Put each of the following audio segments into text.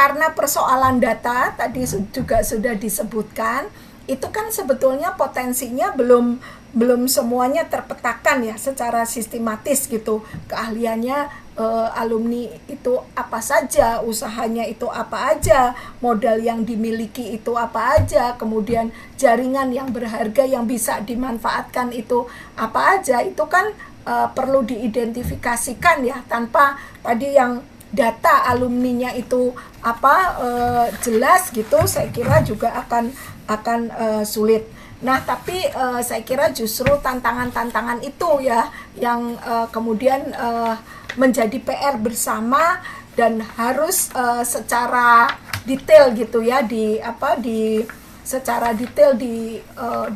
karena persoalan data tadi juga sudah disebutkan, itu kan sebetulnya potensinya belum semuanya terpetakan ya secara sistematis gitu. Keahliannya alumni itu apa saja, usahanya itu apa aja, modal yang dimiliki itu apa aja, kemudian jaringan yang berharga yang bisa dimanfaatkan itu apa aja, itu kan perlu diidentifikasikan ya, tanpa tadi yang data alumninya itu jelas gitu, saya kira juga akan sulit. Nah, tapi saya kira justru tantangan-tantangan itu ya yang kemudian menjadi PR bersama dan harus secara detail gitu ya secara detail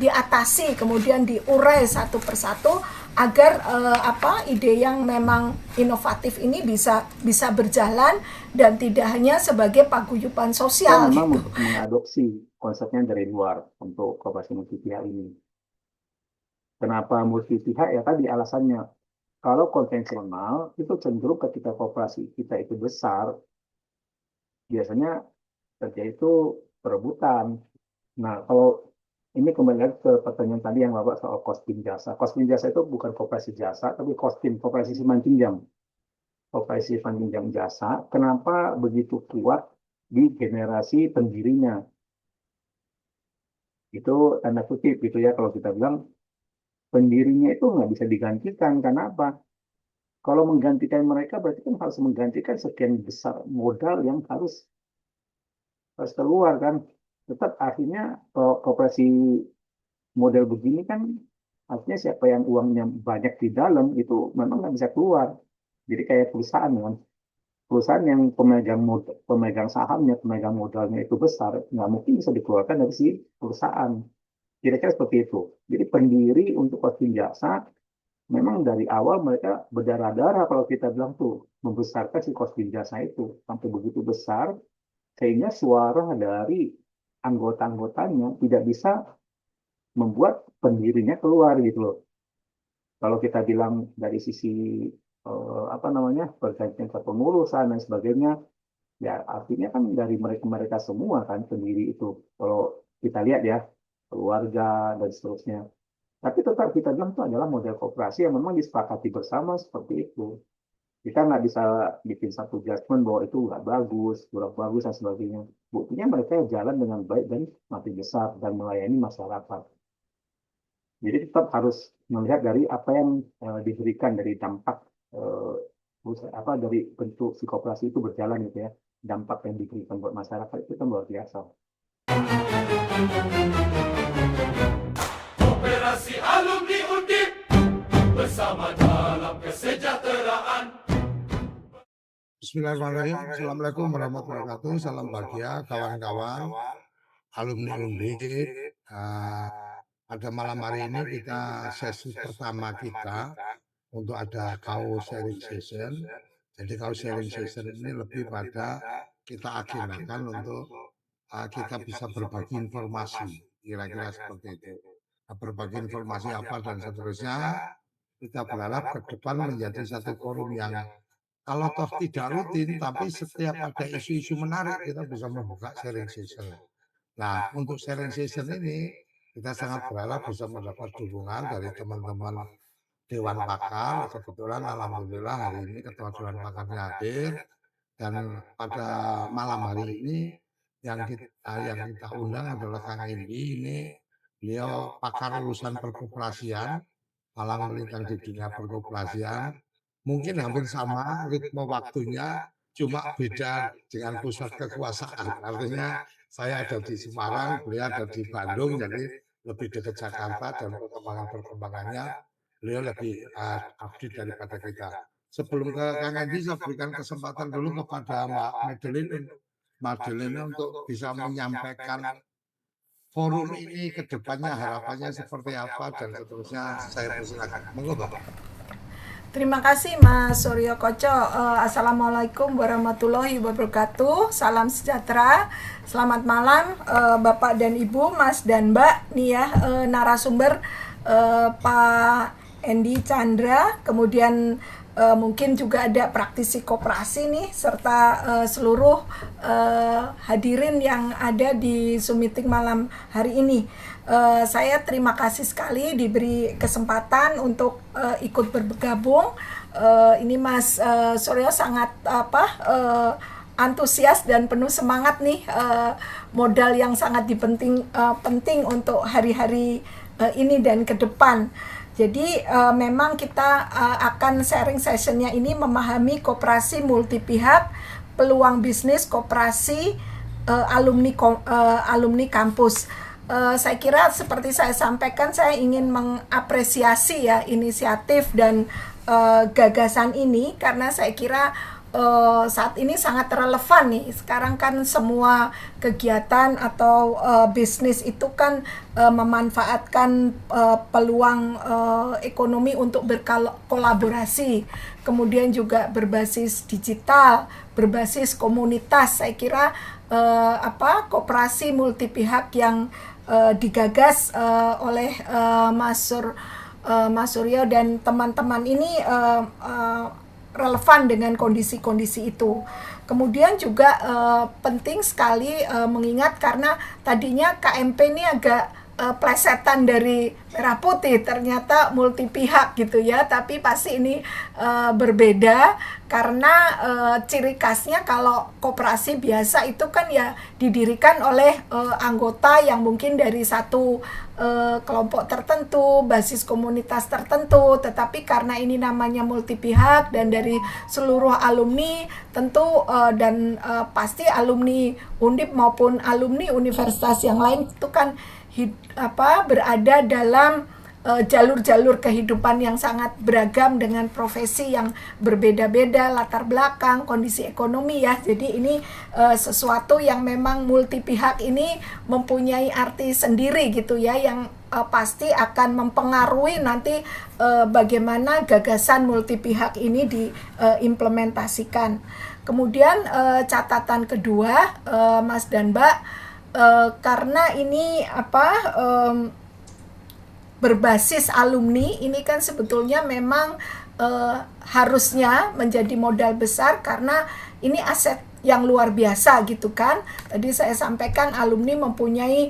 diatasi, kemudian diurai satu persatu agar ide yang memang inovatif ini bisa berjalan dan tidak hanya sebagai paguyuban sosial. Memang gitu. mengadopsi konsepnya dari luar untuk koperasi multi pihak ini. Kenapa multi pihak? Ya tadi alasannya. Kalau konvensional itu cenderung ketika koperasi kita itu besar, biasanya terjadi itu perebutan. Nah, kalau ini kembali lagi ke pertanyaan tadi yang Bapak soal kostum jasa. Kostum jasa itu bukan koperasi jasa, tapi koperasi simpan pinjam. Koperasi simpan pinjam jasa, kenapa begitu kuat di generasi pendirinya? Itu tanda kutip gitu ya, kalau kita bilang pendirinya itu nggak bisa digantikan. Karena apa? Kalau menggantikan mereka berarti kan harus menggantikan sekian besar modal yang harus keluar kan. Tetap akhirnya koperasi model begini kan artinya siapa yang uangnya banyak di dalam itu memang nggak bisa keluar. Jadi kayak perusahaan kan, perusahaan yang pemegang sahamnya, pemegang modalnya itu besar, nggak mungkin bisa dikeluarkan dari si perusahaan. Kira-kira seperti itu. Jadi pendiri untuk kostum jasa memang dari awal mereka berdarah-darah kalau kita bilang tuh membesarkan si kostum jasa itu sampai begitu besar sehingga suara dari anggota-anggotanya tidak bisa membuat pendirinya keluar gitu loh. Kalau kita bilang dari sisi pergantian kepengurusan dan sebagainya, ya artinya kan dari mereka semua kan pendiri itu. Kalau kita lihat ya keluarga dan seterusnya. Tapi tetap kita bilang itu adalah model koperasi yang memang disepakati bersama seperti itu. Kita nggak bisa bikin satu judgement bahwa itu nggak bagus, kurang bagus dan sebagainya. Buktinya mereka jalan dengan baik dan makin besar dan melayani masyarakat. Jadi tetap harus melihat dari apa yang diberikan dari dampak dari bentuk si koperasi itu berjalan gitu ya. Dampak yang diberikan buat masyarakat itu kan luar biasa. Koperasi alumni Undip bersama dalam kesejahteraan. Bismillahirrahmanirrahim. Assalamualaikum warahmatullahi wabarakatuh. Salam bahagia kawan-kawan alumni Undip. Pada malam hari ini kita sesi pertama kita untuk ada KO sharing session. Jadi KO sharing session ini lebih pada kita agendakan untuk kita bisa berbagi informasi, kira-kira seperti itu. Berbagi informasi apa dan seterusnya, kita berharap ke depan menjadi satu forum yang kalau toh tidak rutin, tapi setiap ada isu-isu menarik, kita bisa membuka sharing session. Nah, untuk sharing session ini, kita sangat berharap bisa mendapat dukungan dari teman-teman Dewan Pakar. Kebetulan alhamdulillah hari ini Ketua Dewan Pakarnya hadir. Dan pada malam hari ini yang kita undang adalah Kang Endi. Ini beliau pakar urusan perkoperasian, malang melintang di dunia perkoperasian. Mungkin hampir sama ritme waktunya, cuma beda dengan pusat kekuasaan. Artinya saya ada di Semarang, beliau ada di Bandung, jadi lebih dekat Jakarta dan perkembangannya beliau lebih update daripada kita. Sebelum ke Kang Endi, saya berikan kesempatan dulu kepada Mbak Madeline untuk bisa menyampaikan forum ini ke depannya harapannya seperti apa dan seterusnya. Saya persilakan. Monggo, Mbak. Terima kasih Mas Suryo Koco. Assalamualaikum warahmatullahi wabarakatuh. Salam sejahtera. Selamat malam Bapak dan Ibu, Mas dan Mbak. Nih ya narasumber Pak Endi Chandra, kemudian mungkin juga ada praktisi koperasi nih serta seluruh hadirin yang ada di Zoom meeting malam hari ini. Saya terima kasih sekali diberi kesempatan untuk ikut bergabung. Ini Mas Suryo sangat antusias dan penuh semangat nih, modal yang sangat penting untuk hari-hari ini dan ke depan. Jadi memang kita akan sharing sessionnya ini memahami koperasi multi pihak, peluang bisnis koperasi, alumni kampus. Saya kira seperti saya sampaikan, saya ingin mengapresiasi ya inisiatif dan gagasan ini, karena saya kira saat ini sangat relevan nih. Sekarang kan semua kegiatan atau bisnis itu kan memanfaatkan peluang ekonomi untuk berkolaborasi, kemudian juga berbasis digital, berbasis komunitas. Saya kira koperasi multi pihak yang digagas oleh Mas Suryo dan teman-teman ini relevan dengan kondisi-kondisi itu. Kemudian juga penting sekali mengingat, karena tadinya KMP ini agak plesetan dari merah putih, ternyata multi pihak gitu ya, tapi pasti ini berbeda karena ciri khasnya kalau koperasi biasa itu kan ya didirikan oleh anggota yang mungkin dari satu kelompok tertentu, basis komunitas tertentu, tetapi karena ini namanya multi pihak dan dari seluruh alumni tentu dan pasti alumni Undip maupun alumni universitas yang lain itu kan berada dalam jalur-jalur kehidupan yang sangat beragam dengan profesi yang berbeda-beda, latar belakang, kondisi ekonomi ya. Jadi ini sesuatu yang memang multi pihak ini mempunyai arti sendiri gitu ya, yang pasti akan mempengaruhi nanti bagaimana gagasan multi pihak ini diimplementasikan. Kemudian catatan kedua, Mas dan Mbak, karena ini berbasis alumni, ini kan sebetulnya memang harusnya menjadi modal besar karena ini aset yang luar biasa gitu kan. Tadi saya sampaikan alumni mempunyai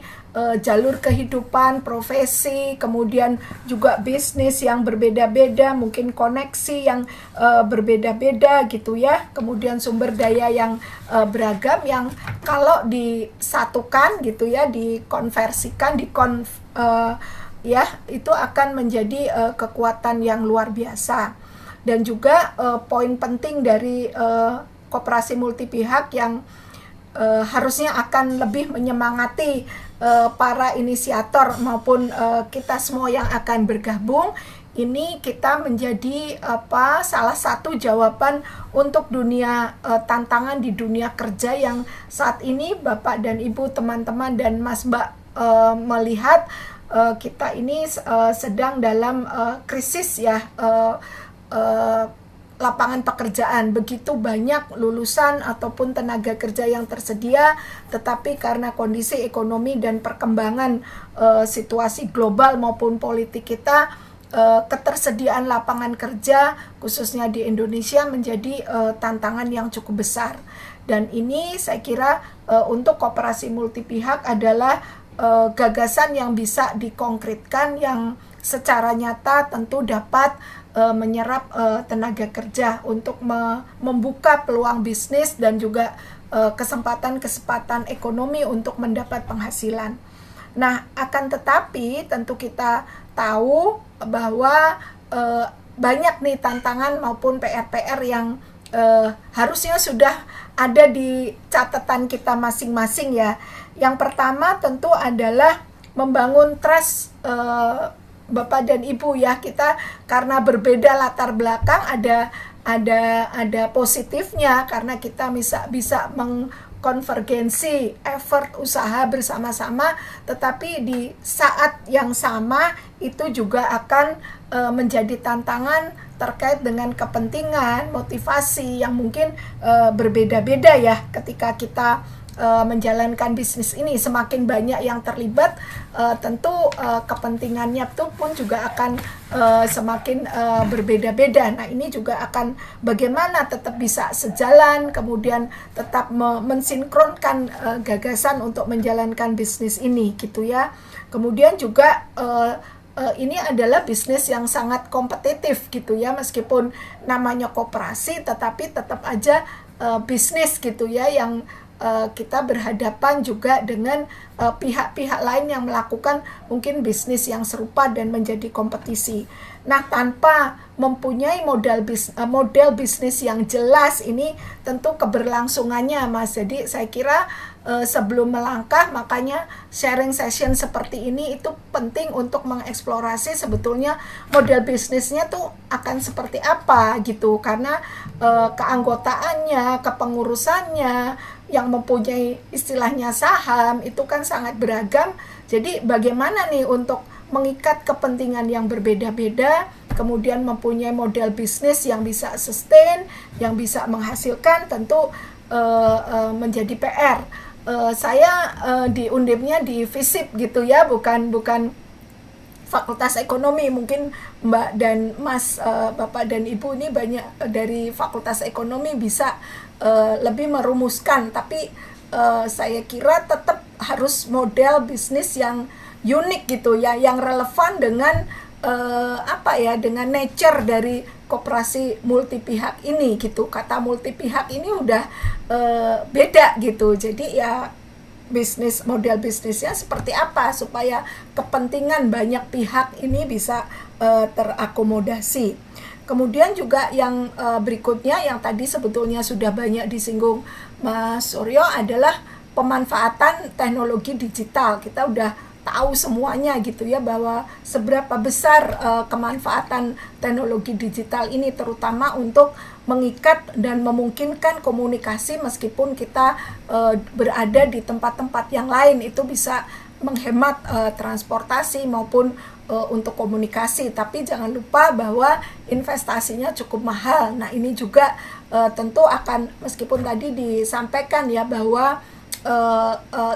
jalur kehidupan, profesi, kemudian juga bisnis yang berbeda-beda, mungkin koneksi yang berbeda-beda gitu ya, kemudian sumber daya yang beragam yang kalau disatukan gitu ya, dikonversikan, itu akan menjadi kekuatan yang luar biasa. Dan juga poin penting dari koperasi multi pihak yang harusnya akan lebih menyemangati para inisiator maupun kita semua yang akan bergabung. Ini kita menjadi salah satu jawaban untuk dunia tantangan di dunia kerja yang saat ini Bapak dan Ibu, teman-teman dan Mas Mbak melihat kita ini sedang dalam krisis ya, lapangan pekerjaan, begitu banyak lulusan ataupun tenaga kerja yang tersedia, tetapi karena kondisi ekonomi dan perkembangan situasi global maupun politik kita, ketersediaan lapangan kerja khususnya di Indonesia menjadi tantangan yang cukup besar. Dan ini saya kira untuk koperasi multi pihak adalah gagasan yang bisa dikonkretkan, yang secara nyata tentu dapat menyerap tenaga kerja untuk membuka peluang bisnis dan juga kesempatan-kesempatan ekonomi untuk mendapat penghasilan. Nah, akan tetapi tentu kita tahu bahwa banyak nih tantangan maupun PR-PR yang harusnya sudah ada di catatan kita masing-masing ya. Yang pertama tentu adalah membangun trust Bapak dan Ibu ya. Kita karena berbeda latar belakang ada positifnya karena kita bisa mengkonvergensi effort usaha bersama-sama, tetapi di saat yang sama itu juga akan menjadi tantangan terkait dengan kepentingan, motivasi yang mungkin berbeda-beda ya ketika kita menjalankan bisnis ini. Semakin banyak yang terlibat, tentu kepentingannya itu pun juga akan semakin berbeda-beda. Nah, ini juga akan bagaimana tetap bisa sejalan, kemudian tetap mensinkronkan gagasan untuk menjalankan bisnis ini gitu ya. Kemudian juga ini adalah bisnis yang sangat kompetitif gitu ya, meskipun namanya koperasi tetapi tetap aja bisnis gitu ya, yang kita berhadapan juga dengan pihak-pihak lain yang melakukan mungkin bisnis yang serupa dan menjadi kompetisi. Nah, tanpa mempunyai model bisnis yang jelas, ini tentu keberlangsungannya, Mas. Jadi saya kira sebelum melangkah, makanya sharing session seperti ini itu penting untuk mengeksplorasi sebetulnya model bisnisnya tuh akan seperti apa gitu, karena keanggotaannya, kepengurusannya yang mempunyai istilahnya saham itu kan sangat beragam. Jadi bagaimana nih untuk mengikat kepentingan yang berbeda-beda, kemudian mempunyai model bisnis yang bisa sustain, yang bisa menghasilkan, tentu menjadi PR. Saya di Undipnya di FISIP gitu ya, bukan Fakultas Ekonomi. Mungkin Mbak dan Mas, Bapak dan Ibu ini banyak dari Fakultas Ekonomi bisa lebih merumuskan, tapi saya kira tetap harus model bisnis yang unik gitu ya, yang relevan dengan dengan nature dari koperasi multi pihak ini gitu. Kata multi pihak ini udah beda gitu. Jadi ya model bisnisnya seperti apa supaya kepentingan banyak pihak ini bisa terakomodasi. Kemudian juga yang berikutnya yang tadi sebetulnya sudah banyak disinggung Mas Suryo adalah pemanfaatan teknologi digital. Kita udah tahu semuanya gitu ya, bahwa seberapa besar kemanfaatan teknologi digital ini, terutama untuk mengikat dan memungkinkan komunikasi meskipun kita berada di tempat-tempat yang lain. Itu bisa menghemat transportasi maupun untuk komunikasi, tapi jangan lupa bahwa investasinya cukup mahal. Nah, ini juga tentu akan, meskipun tadi disampaikan ya bahwa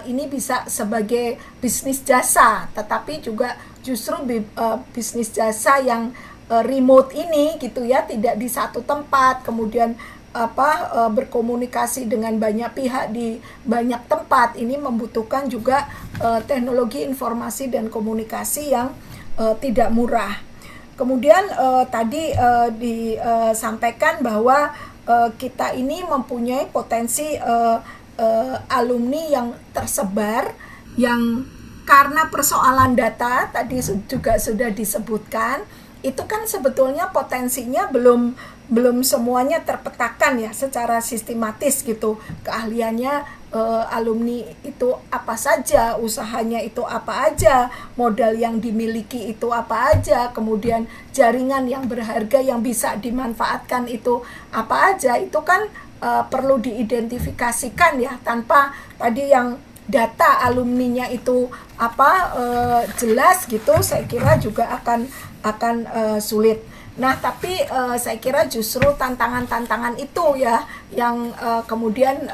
ini bisa sebagai bisnis jasa, tetapi juga justru bisnis jasa yang remote ini gitu ya, tidak di satu tempat, kemudian berkomunikasi dengan banyak pihak di banyak tempat, ini membutuhkan juga teknologi informasi dan komunikasi yang tidak murah. Kemudian tadi disampaikan bahwa kita ini mempunyai potensi alumni yang tersebar, yang karena persoalan data tadi juga sudah disebutkan, itu kan sebetulnya potensinya belum semuanya terpetakan ya secara sistematis gitu. Keahliannya alumni itu apa saja, usahanya itu apa aja, modal yang dimiliki itu apa aja, kemudian jaringan yang berharga yang bisa dimanfaatkan itu apa aja, itu kan perlu diidentifikasikan ya. Tanpa tadi yang data alumninya itu jelas gitu, saya kira juga akan sulit. Nah, tapi saya kira justru tantangan-tantangan itu ya yang kemudian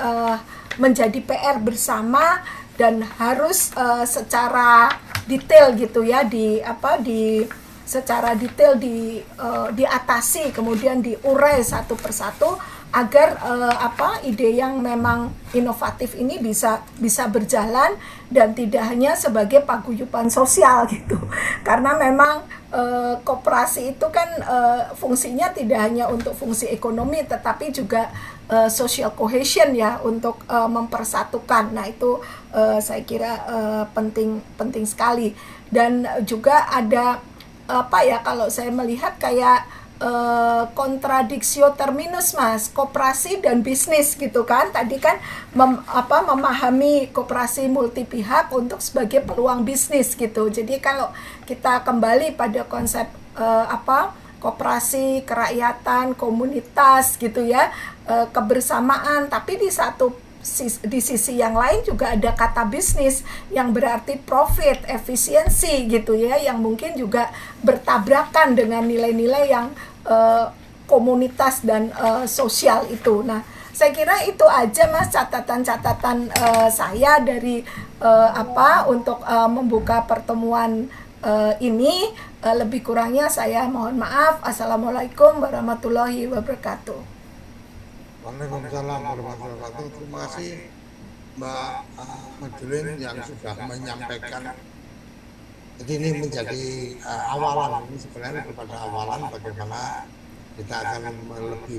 menjadi PR bersama dan harus secara detail gitu ya secara detail diatasi, kemudian diurai satu persatu agar ide yang memang inovatif ini bisa berjalan dan tidak hanya sebagai paguyuban sosial gitu. Karena memang koperasi itu kan fungsinya tidak hanya untuk fungsi ekonomi, tetapi juga social cohesion ya, untuk mempersatukan. Nah, itu saya kira penting sekali. Dan juga ada kalau saya melihat kayak kontradiksi terminus, Mas, koperasi dan bisnis gitu kan. Tadi kan memahami koperasi multi pihak untuk sebagai peluang bisnis gitu. Jadi kalau kita kembali pada konsep koperasi, kerakyatan, komunitas gitu ya, kebersamaan, tapi di satu di sisi yang lain juga ada kata bisnis yang berarti profit, efisiensi gitu ya, yang mungkin juga bertabrakan dengan nilai-nilai yang komunitas dan sosial itu. Nah, saya kira itu aja Mas catatan-catatan saya dari untuk membuka pertemuan ini. Lebih kurangnya saya mohon maaf. Assalamualaikum warahmatullahi wabarakatuh. Waalaikumsalam warahmatullahi wabarakatuh. Terima kasih Mbak Madeline yang sudah menyampaikan. Jadi ini menjadi awalan, ini sebenarnya kepada awalan bagaimana kita akan lebih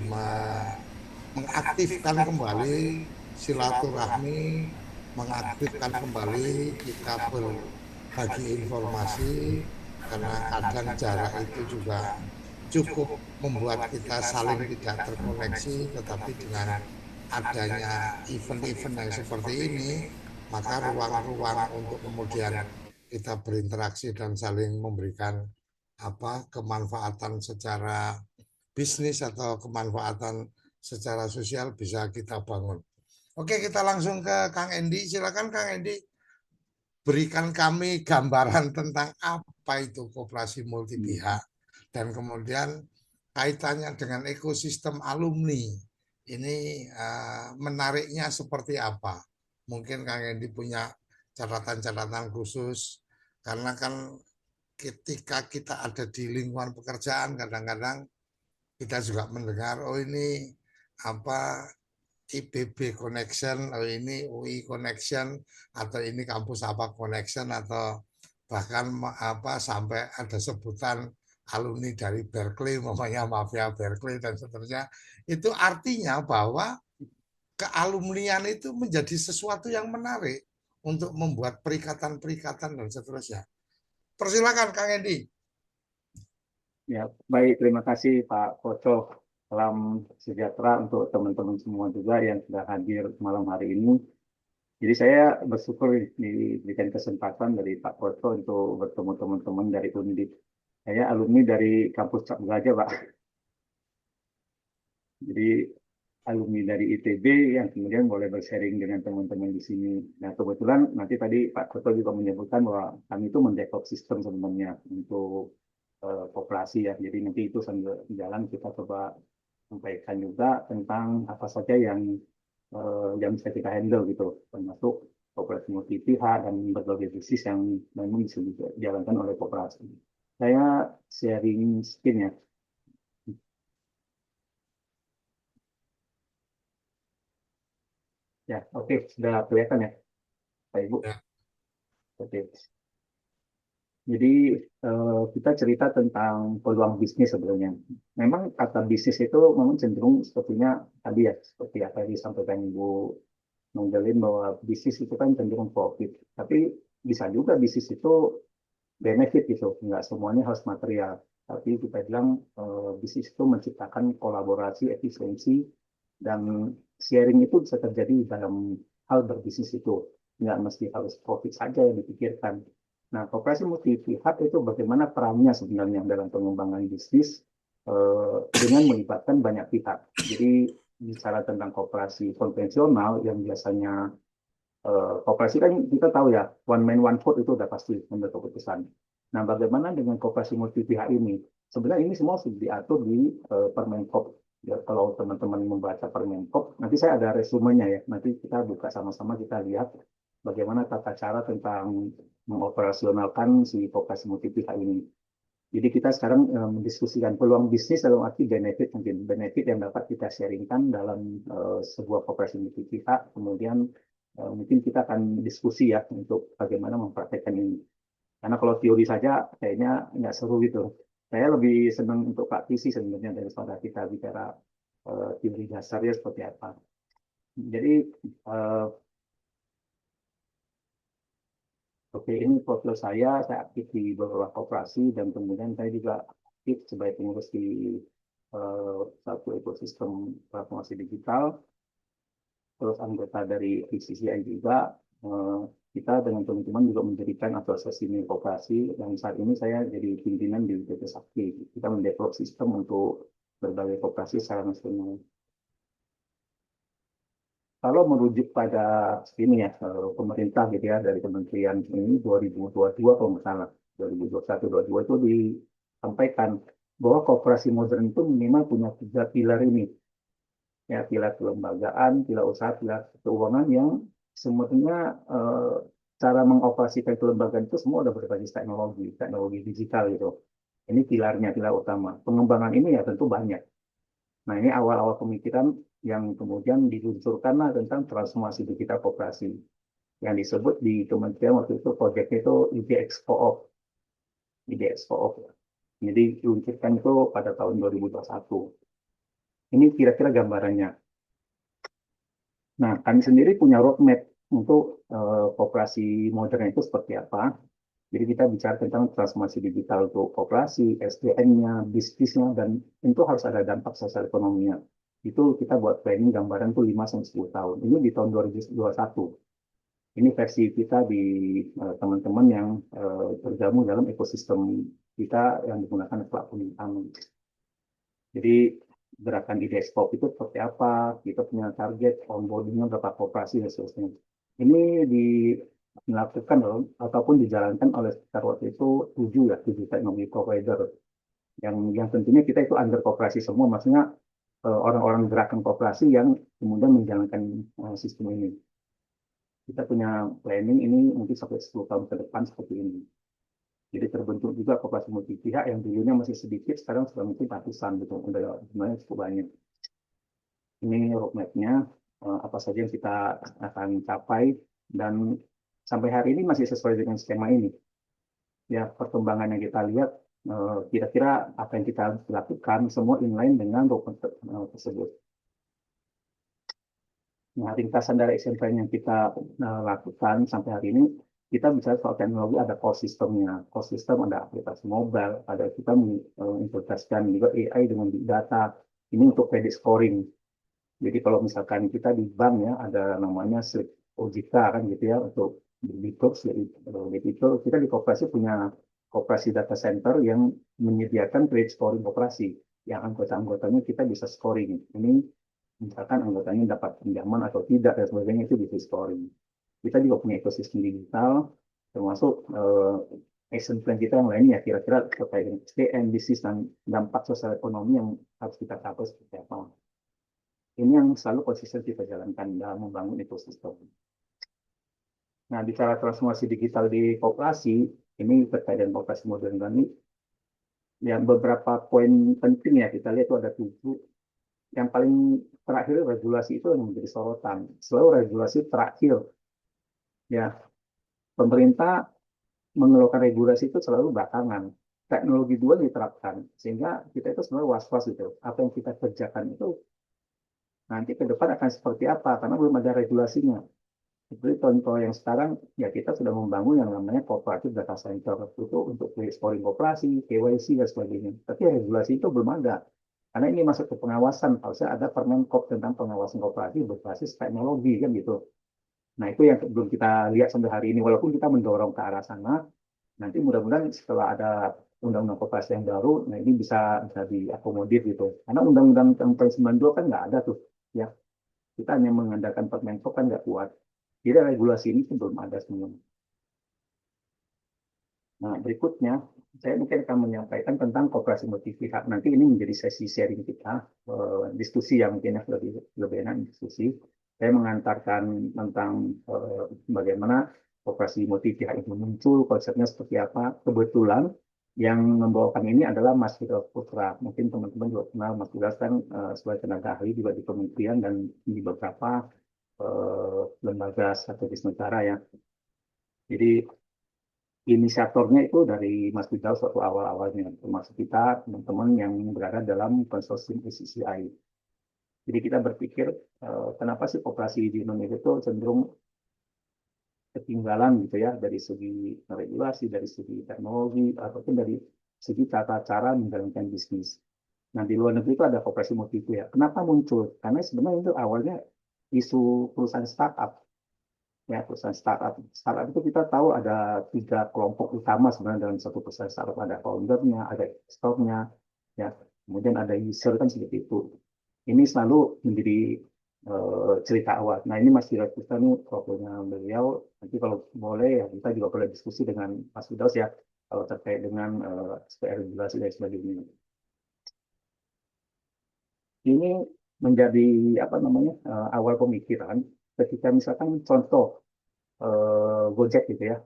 mengaktifkan kembali silaturahmi, mengaktifkan kembali kita berbagi informasi, karena kadang jarak itu juga cukup membuat kita saling tidak terkoneksi, tetapi dengan adanya event-event yang seperti ini, maka ruang-ruang untuk kemudian kita berinteraksi dan saling memberikan kemanfaatan secara bisnis atau kemanfaatan secara sosial bisa kita bangun. Oke, kita langsung ke Kang Endi. Silakan Kang Endi, berikan kami gambaran tentang apa itu koperasi multi pihak dan kemudian kaitannya dengan ekosistem alumni. Ini menariknya seperti apa? Mungkin Kang Endi punya catatan-catatan khusus, karena kan ketika kita ada di lingkungan pekerjaan kadang-kadang kita juga mendengar, oh ini IPB Connection, atau ini UI Connection, atau ini kampus apa Connection, atau bahkan sampai ada sebutan alumni dari Berkeley, namanya mafia Berkeley dan seterusnya. Itu artinya bahwa kealumnian itu menjadi sesuatu yang menarik untuk membuat perikatan-perikatan dan seterusnya. Persilakan Kang Endi. Ya, baik. Terima kasih Pak Koco. Salam sejahtera untuk teman-teman semua juga yang sudah hadir malam hari ini. Jadi saya bersyukur diberikan kesempatan dari Pak Koco untuk bertemu teman-teman dari Undip. Saya alumni dari kampus Cap Gajah, Pak. Jadi alumni dari ITB yang kemudian boleh bersharing dengan teman-teman di sini. Nah, kebetulan nanti tadi Pak Koco juga menyebutkan bahwa kami itu mendevelop sistem sebenarnya untuk koperasi ya. Jadi nanti itu sambil jalan kita coba sampaikan juga tentang apa saja yang bisa kita handle gitu, termasuk koperasi multi pihak dan berbagai bisnis yang memang bisa dijalankan oleh koperasi. Saya sharing screen ya. Ya, oke, sudah kelihatan ya, Pak Ibu. Ya. Oke. Jadi kita cerita tentang peluang bisnis sebenarnya. Memang kata bisnis itu memang cenderung sepertinya tadi ya, seperti apa yang disampaikan Ibu Menggelin, bahwa bisnis itu kan cenderung profit. Tapi bisa juga bisnis itu benefit gitu, nggak semuanya harus material. Tapi kita bilang bisnis itu menciptakan kolaborasi, efisiensi, dan sharing itu bisa terjadi dalam hal berbisnis itu. Nggak mesti harus profit saja yang dipikirkan. Nah, koperasi multi pihak itu bagaimana perannya sebenarnya dalam pengembangan bisnis dengan melibatkan banyak pihak. Jadi bicara tentang koperasi konvensional yang biasanya koperasi kan kita tahu ya, one man one vote itu udah pasti menentukan keputusan. Nah, bagaimana dengan koperasi multi pihak ini? Sebenarnya ini semua sudah diatur di Permenkop. Ya, kalau teman-teman membaca Permenkop, nanti saya ada resumenya ya. Nanti kita buka sama-sama, kita lihat bagaimana tata cara tentang mengoperasionalkan si koperasi multi pihak ini. Jadi kita sekarang mendiskusikan peluang bisnis dalam arti benefit, mungkin benefit yang dapat kita sharingkan dalam sebuah koperasi multi pihak. Kemudian mungkin kita akan diskusi ya untuk bagaimana mempraktekkan ini. Karena kalau teori saja kayaknya nggak seru gitu. Saya lebih senang untuk praktisi sebenarnya daripada kita bicara teori dasarnya seperti apa. Jadi oke, ini profil saya aktif di beberapa koperasi dan kemudian saya juga aktif sebagai pengurus di satu ekosistem transformasi digital, terus anggota dari PCCI juga. Kita dengan teman-teman juga mendirikan asosiasi koperasi, dan saat ini saya jadi pimpinan di PT Sakti. Kita mendevelop sistem untuk berbagai koperasi secara nasional. kalau merujuk pada ini ya, pemerintah gitu ya, dari Kementerian ini 2022 kalau nggak salah, 2021-2022 itu disampaikan bahwa koperasi modern itu minimal punya 3 pilar ini. Ya, pilar kelembagaan, pilar usaha, pilar keuangan yang semuanya cara mengoperasikan kelembagaan itu semua udah berbasis teknologi, teknologi digital gitu. Ini pilarnya, pilar utama. Pengembangan ini ya tentu banyak. Nah, ini awal-awal pemikiran yang kemudian diluncurkanlah tentang transformasi digital koperasi yang disebut di kementerian waktu itu proyeknya itu IDX Co-op. IDX Co-op. Jadi diluncurkan itu pada tahun 2021. Ini kira-kira gambarannya. Nah, kami sendiri punya roadmap untuk koperasi modern itu seperti apa. Jadi kita bicara tentang transformasi digital untuk koperasi, SDM-nya, bisnisnya, dan tentu harus ada dampak sosial ekonominya. Itu kita buat planning gambaran tuh 5-10 tahun. Ini di tahun 2021. Ini versi kita di teman-teman yang tergabung dalam ekosistem kita yang digunakan platform utama. Jadi gerakan di desktop itu seperti apa, kita punya target onboardingnya berapa koperasi dan seterusnya. Ini dilakukan ataupun dijalankan oleh sekitar waktu itu 7 teknologi provider yang tentunya kita itu under koperasi semua, maksudnya orang-orang gerakan koperasi yang kemudian menjalankan sistem ini. Kita punya planning ini mungkin sampai 10 tahun ke depan seperti ini. Jadi terbentuk juga koperasi multi pihak yang dulunya masih sedikit, sekarang sudah mungkin ratusan gitu, udah sebenarnya cukup banyak. Ini roadmap-nya, apa saja yang kita akan capai, dan sampai hari ini masih sesuai dengan skema ini. Ya, perkembangan yang kita lihat, kira-kira apa yang kita lakukan semua inline dengan roadmap tersebut. Nah, ringkasan dari action plan yang kita lakukan sampai hari ini, kita bicara soal teknologi, ada core systemnya. Core system ada aplikasi mobile, ada kita mengintegrasikan juga AI dengan big data. Ini untuk credit scoring. Jadi kalau misalkan kita di bank ya, ada namanya slip OJK kan gitu ya, untuk debitur, kita di koperasi punya koperasi data center yang menyediakan credit scoring koperasi. Yang anggota-anggotanya kita bisa scoring. Ini misalkan anggotanya dapat pinjaman atau tidak dan sebagainya, itu bisa scoring. Kita juga punya ekosistem digital, termasuk action plan kita yang lainnya, kira-kira terkait dengan SDM, bisnis, dan dampak sosial ekonomi yang harus kita capai seperti apa. Ini yang selalu konsisten kita jalankan dalam membangun ekosistem. Nah, bicara transformasi digital di koperasi, ini terkait dengan koperasi modern ini, ya beberapa poin penting ya, kita lihat itu ada 7. Yang paling terakhir regulasi itu yang menjadi sorotan. Selalu regulasi terakhir. Ya, pemerintah mengeluarkan regulasi itu selalu belakangan. Teknologi dua diterapkan, sehingga kita itu sebenarnya was-was gitu. Apa yang kita kerjakan itu nanti ke depan akan seperti apa, karena belum ada regulasinya. Seperti contoh yang sekarang, ya kita sudah membangun yang namanya cooperative data center itu untuk scoring koperasi, KYC, dan sebagainya. Tapi regulasi itu belum ada. Karena ini masuk ke pengawasan, harusnya ada Permenkop tentang pengawasan koperasi berbasis teknologi, kan gitu. Nah, itu yang belum kita lihat sampai hari ini. Walaupun kita mendorong ke arah sana, nanti mudah-mudahan setelah ada undang-undang koperasi yang baru, nah ini bisa diakomodir gitu. Karena undang-undang tahun 92 kan nggak ada tuh, ya. Kita hanya mengandalkan Permenkop kan nggak kuat. Jadi regulasi ini belum ada semua. Nah, berikutnya, saya mungkin akan menyampaikan tentang koperasi multi pihak. Nanti ini menjadi sesi sharing kita, diskusi yang mungkin lebih enak diskusi. Saya mengantarkan tentang bagaimana koperasi multi pihak itu muncul, konsepnya seperti apa. Kebetulan yang membawakan ini adalah Mas Firdaus Putra. Mungkin teman-teman juga kenal Mas Firdaus kan sebagai tenaga ahli juga di kementerian dan di beberapa lembaga strategis negara ya. Jadi inisiatornya itu dari Mas Firdaus waktu awal-awalnya, termasuk kita teman-teman yang berada dalam konsorsium ACCI. Jadi kita berpikir kenapa sih koperasi di Indonesia itu cenderung ketinggalan gitu ya, dari segi regulasi, dari segi teknologi, ataupun dari segi tata cara menjalankan bisnis. Nah, di luar negeri itu ada koperasi multi pihak. Kenapa muncul? Karena sebenarnya itu awalnya isu perusahaan startup. Ya, perusahaan startup. Startup itu kita tahu ada 3 kelompok utama sebenarnya dalam satu perusahaan startup. Ada foundernya, ada investornya, ya. Kemudian ada user kan seperti itu. Ini selalu menjadi cerita awal. Nah ini Mas Firdaus kita nih profilnya beliau. Nanti kalau boleh ya kita juga boleh diskusi dengan Mas Firdaus ya kalau terkait dengan aspek regulasi dan sebagainya. Ini menjadi apa namanya awal pemikiran ketika misalkan contoh Gojek gitu ya.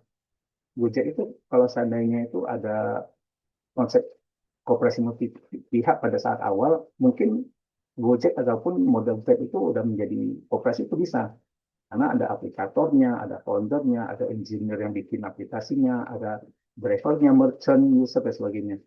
Gojek itu kalau seandainya itu ada konsep koperasi multi pihak pada saat awal, mungkin Gojek ataupun model Grab itu udah menjadi koperasi itu bisa. Karena ada aplikatornya, ada foundernya, ada engineer yang bikin aplikasinya, ada drivernya, merchant, user, dan sebagainya.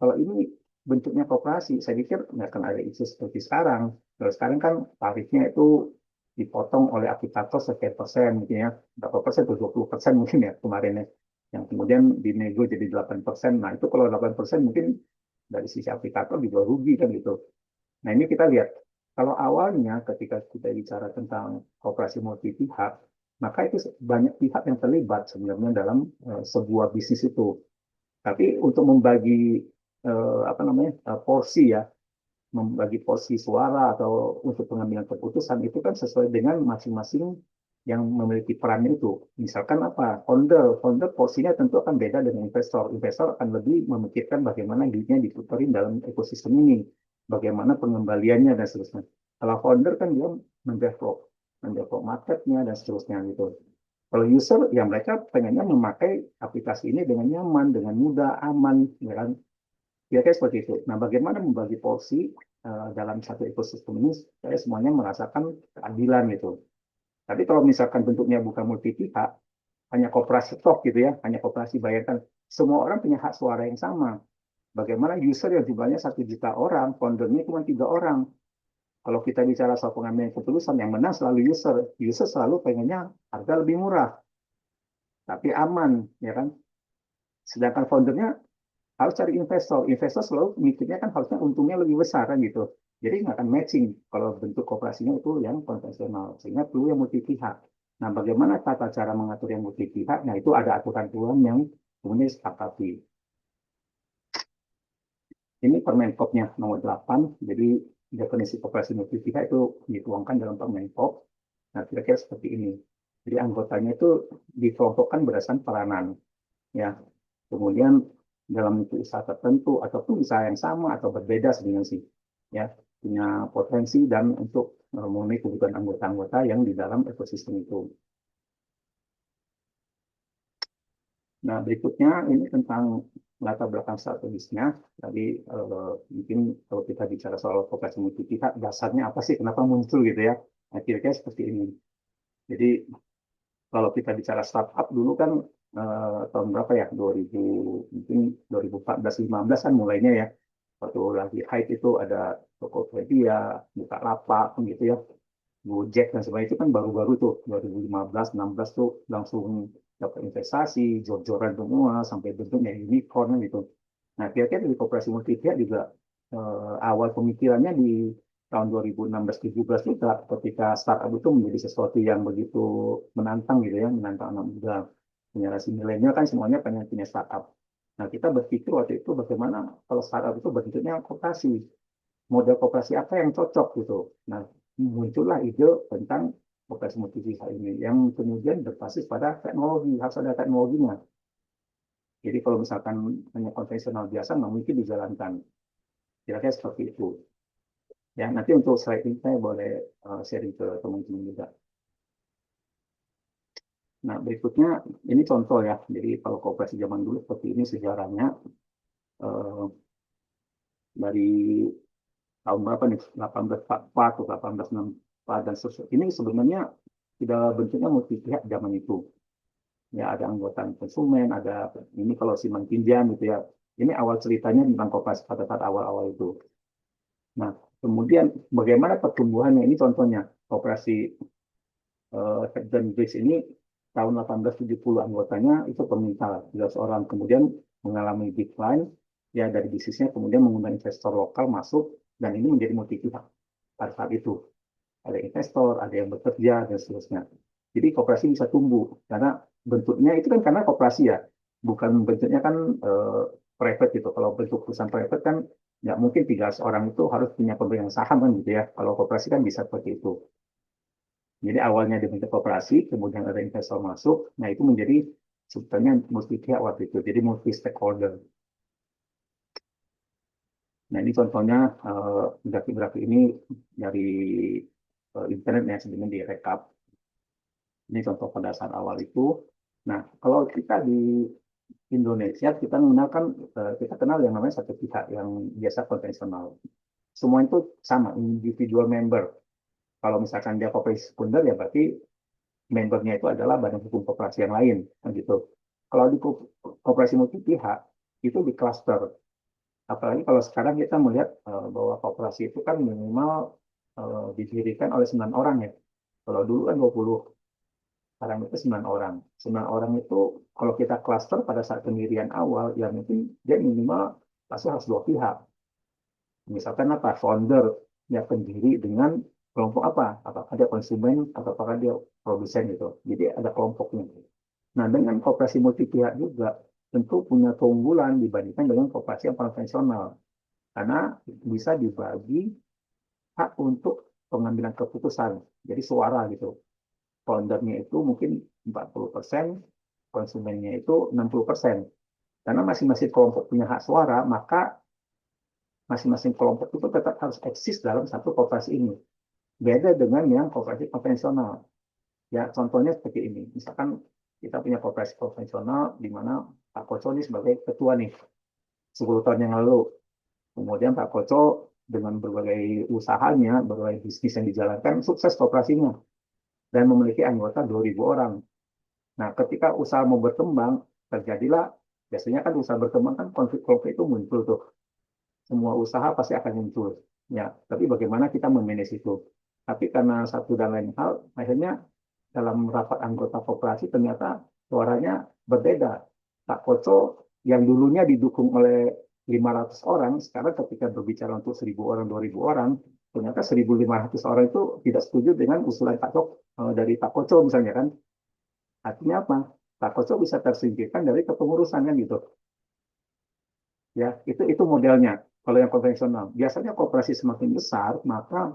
Kalau ini bentuknya koperasi, saya pikir nggak akan ada isu seperti sekarang. Kalau sekarang kan tarifnya itu dipotong oleh aplikator sekian persen, mungkin ya, berapa persen, 20% mungkin ya kemarin ya. Yang kemudian dinego jadi 8%. Nah itu kalau 8% mungkin dari sisi aplikator juga rugi kan gitu. Nah ini kita lihat, kalau awalnya ketika kita bicara tentang koperasi multi pihak, maka itu banyak pihak yang terlibat sebenarnya dalam sebuah bisnis itu. Tapi untuk membagi apa namanya porsi ya, membagi porsi suara atau untuk pengambilan keputusan itu kan sesuai dengan masing-masing yang memiliki perannya itu. Misalkan apa? Founder porsinya tentu akan beda dengan investor. Investor akan lebih memikirkan bagaimana duitnya diputerin dalam ekosistem ini, bagaimana pengembaliannya dan seterusnya. Kalau founder kan dia mendevelop marketnya dan seterusnya gitu. Kalau user ya mereka pengennya memakai aplikasi ini dengan nyaman, dengan mudah, aman, ya kan? Ya kayak seperti itu. Nah, bagaimana membagi porsi dalam satu ekosistem ini, saya semuanya merasakan keadilan gitu. Tapi kalau misalkan bentuknya bukan multi pihak, hanya koperasi toh gitu ya, hanya koperasi bayarkan, semua orang punya hak suara yang sama. Bagaimana user yang jumlahnya 1 juta orang, foundernya cuma 3 orang. Kalau kita bicara soal pengambilan keputusan, yang menang selalu user. User selalu pengennya harga lebih murah, tapi aman, ya kan? Sedangkan foundernya harus cari investor. Investor selalu mikirnya kan harusnya untungnya lebih besar kan gitu. Jadi nggak akan matching kalau bentuk kooperasinya itu yang konvensional. Sehingga perlu yang multi pihak. Nah, bagaimana tata cara mengatur yang multi pihak? Nah, itu ada aturan-aturan yang kemudian disepakati. Ini Permenkopnya nomor 8. Jadi definisi kooperasi multi pihak itu dituangkan dalam Permenkop. Nah, kira-kira seperti ini. Jadi anggotanya itu dikelompokkan berdasarkan peranan. Ya, kemudian dalam usaha tertentu ataupun usaha yang sama atau berbeda sebenarnya sih, ya punya potensi dan untuk memenuhi kebutuhan anggota-anggota yang di dalam ekosistem itu. Nah berikutnya ini tentang latar belakang strategisnya. Tadi mungkin kalau kita bicara soal kooperasi multi pihak, dasarnya apa sih, kenapa muncul gitu ya? Nah, kira-kira seperti ini. Jadi kalau kita bicara startup dulu kan tahun berapa ya 2000 mungkin 2014-15 kan mulainya ya, waktu lagi hype itu ada Tokopedia, Bukalapak gitu ya, Gojek dan sebagainya, itu kan baru-baru tuh 2015-16 tuh langsung dapat investasi jor-joran semua sampai bentuknya unicorn gitu. Nah kira-kira dari koperasi multi pihak juga awal pemikirannya di tahun 2016-17 juga ketika startup itu menjadi sesuatu yang begitu menantang gitu ya, menantang anak muda. Generasi milenial kan semuanya pengen punya startup. Nah kita berpikir waktu itu bagaimana kalau startup itu bentuknya koperasi, model koperasi apa yang cocok gitu. Nah muncullah ide tentang koperasi multi pihak ini yang kemudian berbasis pada teknologi, harus ada teknologinya. Jadi kalau misalkan hanya konvensional biasa nggak mungkin dijalankan. Kira-kira seperti itu. Ya, nanti untuk slide ini saya boleh sharing ke teman-teman juga. Nah, berikutnya ini contoh ya. Jadi kalau koperasi zaman dulu seperti ini sejarahnya eh, dari tahun berapa nih? 1844 atau 1864 dan seterusnya. Ini sebenarnya tidak bentuknya multi pihak zaman itu. Ya, ada anggota konsumen, ada ini kalau siman pinjam gitu ya. Ini awal ceritanya tentang koperasi pada saat awal-awal itu. Nah, kemudian bagaimana pertumbuhannya? Ini contohnya koperasi dan Bridge ini tahun 1870 anggotanya itu pemintal 13 orang, kemudian mengalami decline ya dari bisnisnya, kemudian mengundang investor lokal masuk dan ini menjadi multi pihak pada saat itu. Ada investor, ada yang bekerja dan seterusnya. Jadi koperasi bisa tumbuh karena bentuknya itu kan karena koperasi ya, bukan bentuknya kan private gitu. Kalau bentuk perusahaan private kan nggak mungkin 13 orang itu harus punya pemegang saham kan gitu ya. Kalau koperasi kan bisa seperti itu. Jadi awalnya dibentuk koperasi, kemudian ada investor masuk, nah itu menjadi sebetulnya multi pihak waktu itu, jadi multi stakeholder. Nah ini contohnya grafik-grafik ini dari internet ya, sebenarnya direkap. Ini contoh pada saat awal itu. Nah kalau kita di Indonesia kita menggunakan kita kenal yang namanya satu pihak yang biasa konvensional. Semua itu sama, individual member. Kalau misalkan dia koperasi sekunder ya berarti membernya itu adalah badan hukum koperasi yang lain, kan gitu. Kalau di koperasi multi pihak itu di cluster. Apalagi kalau sekarang kita melihat bahwa koperasi itu kan minimal didirikan oleh 9 orang ya. Kalau dulu kan 20, sekarang itu 9 orang. 9 orang itu kalau kita cluster pada saat pendirian awal, ya mungkin dia minimal pasti harus 2 pihak. Misalkan apa, founder, ya pendiri dengan kelompok apa, apakah dia konsumen atau apakah dia produsen gitu. Jadi ada kelompoknya. Nah dengan koperasi multi pihak juga tentu punya keunggulan dibandingkan dengan koperasi yang konvensional karena bisa dibagi hak untuk pengambilan keputusan. Jadi suara gitu. Foundernya itu mungkin 40%, konsumennya itu 60%. Karena masing-masing kelompok punya hak suara, maka masing-masing kelompok itu tetap harus eksis dalam satu koperasi ini. Beda dengan yang koperasi konvensional. Ya, contohnya seperti ini. Misalkan kita punya koperasi konvensional di mana Pak Koco ini sebagai ketua nih, 10 tahun yang lalu. Kemudian Pak Koco dengan berbagai usahanya, berbagai bisnis yang dijalankan, sukses koperasinya. Dan memiliki anggota 2.000 orang. Nah, ketika usaha mau berkembang, terjadilah, biasanya kan usaha berkembang kan konflik-konflik itu muncul tuh. Semua usaha pasti akan muncul. Ya, tapi bagaimana kita memanage itu? Tapi karena satu dan lain hal, akhirnya dalam rapat anggota koperasi ternyata suaranya berbeda. Pak Koco yang dulunya didukung oleh 500 orang, sekarang ketika berbicara untuk 1.000 orang, 2.000 orang, ternyata 1.500 orang itu tidak setuju dengan usulan dari Pak Koco misalnya kan. Artinya apa? Pak Koco bisa tersingkirkan dari kepengurusan kan gitu. Ya, itu modelnya. Kalau yang konvensional, biasanya koperasi semakin besar, maka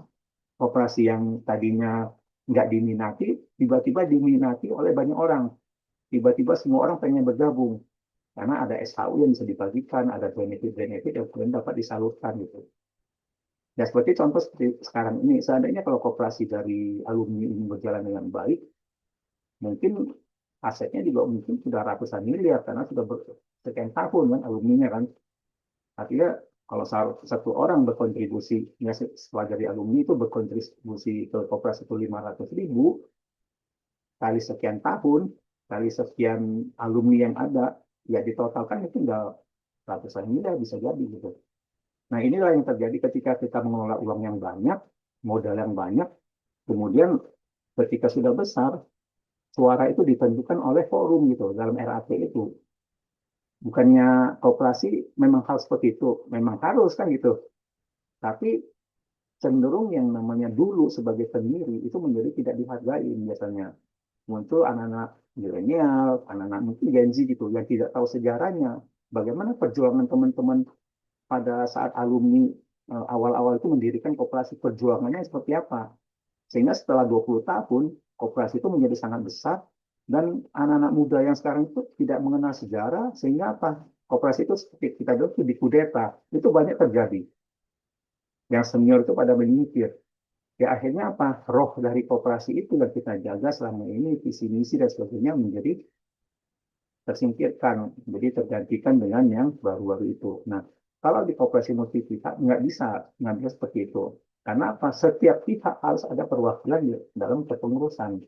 koperasi yang tadinya nggak diminati, tiba-tiba diminati oleh banyak orang. Tiba-tiba semua orang pengen bergabung. Karena ada SHU yang bisa dibagikan, ada benefit-benefit yang kemudian dapat disalurkan gitu. Ya seperti contoh seperti sekarang ini, seandainya kalau koperasi dari alumni ini berjalan dengan baik, mungkin asetnya juga mungkin sudah ratusan miliar karena sudah sekian tahun kan alumninya kan. Artinya kalau satu orang berkontribusi, ya setelah dari alumni itu berkontribusi ke koperasi itu 500.000, kali sekian tahun, kali sekian alumni yang ada, ya ditotalkan itu tinggal ratusan miliar bisa jadi gitu. Nah inilah yang terjadi ketika kita mengelola uang yang banyak, modal yang banyak, kemudian ketika sudah besar, suara itu ditentukan oleh forum gitu dalam RAT itu. Bukannya koperasi memang harus seperti itu, memang harus kan gitu. Tapi cenderung yang namanya dulu sebagai pendiri itu menjadi tidak dihargai biasanya. Muncul anak-anak milenial, anak-anak mungkin Gen Z gitu yang tidak tahu sejarahnya. Bagaimana perjuangan teman-teman pada saat alumni awal-awal itu mendirikan koperasi, perjuangannya seperti apa. Sehingga setelah 20 tahun, koperasi itu menjadi sangat besar dan anak-anak muda yang sekarang itu tidak mengenal sejarah, sehingga apa? Koperasi itu seperti kita bilang itu dikudeta. Itu banyak terjadi. Yang senior itu pada menyingkir. Ya akhirnya apa? Roh dari koperasi itu yang kita jaga selama ini, visi misi dan sebagainya menjadi tersingkirkan, jadi tergantikan dengan yang baru-baru itu. Nah, kalau di koperasi multi pihak nggak bisa seperti itu. Karena apa? Setiap pihak harus ada perwakilan dalam kepengurusan.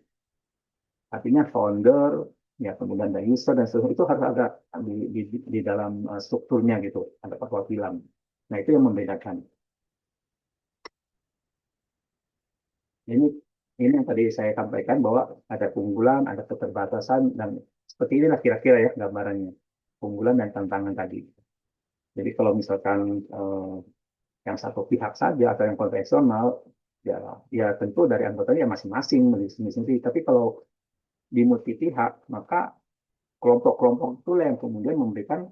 Artinya founder, ya kemudian ada user dan seterusnya itu harus ada di dalam strukturnya gitu, ada perwakilan. Nah itu yang membedakan. Ini yang tadi saya sampaikan bahwa ada keunggulan, ada keterbatasan dan seperti inilah kira-kira ya gambarannya keunggulan dan tantangan tadi. Jadi kalau misalkan yang satu pihak saja atau yang konvensional, ya tentu dari anggotanya masing-masing sendiri. Tapi kalau di multi pihak, maka kelompok-kelompok itu yang kemudian memberikan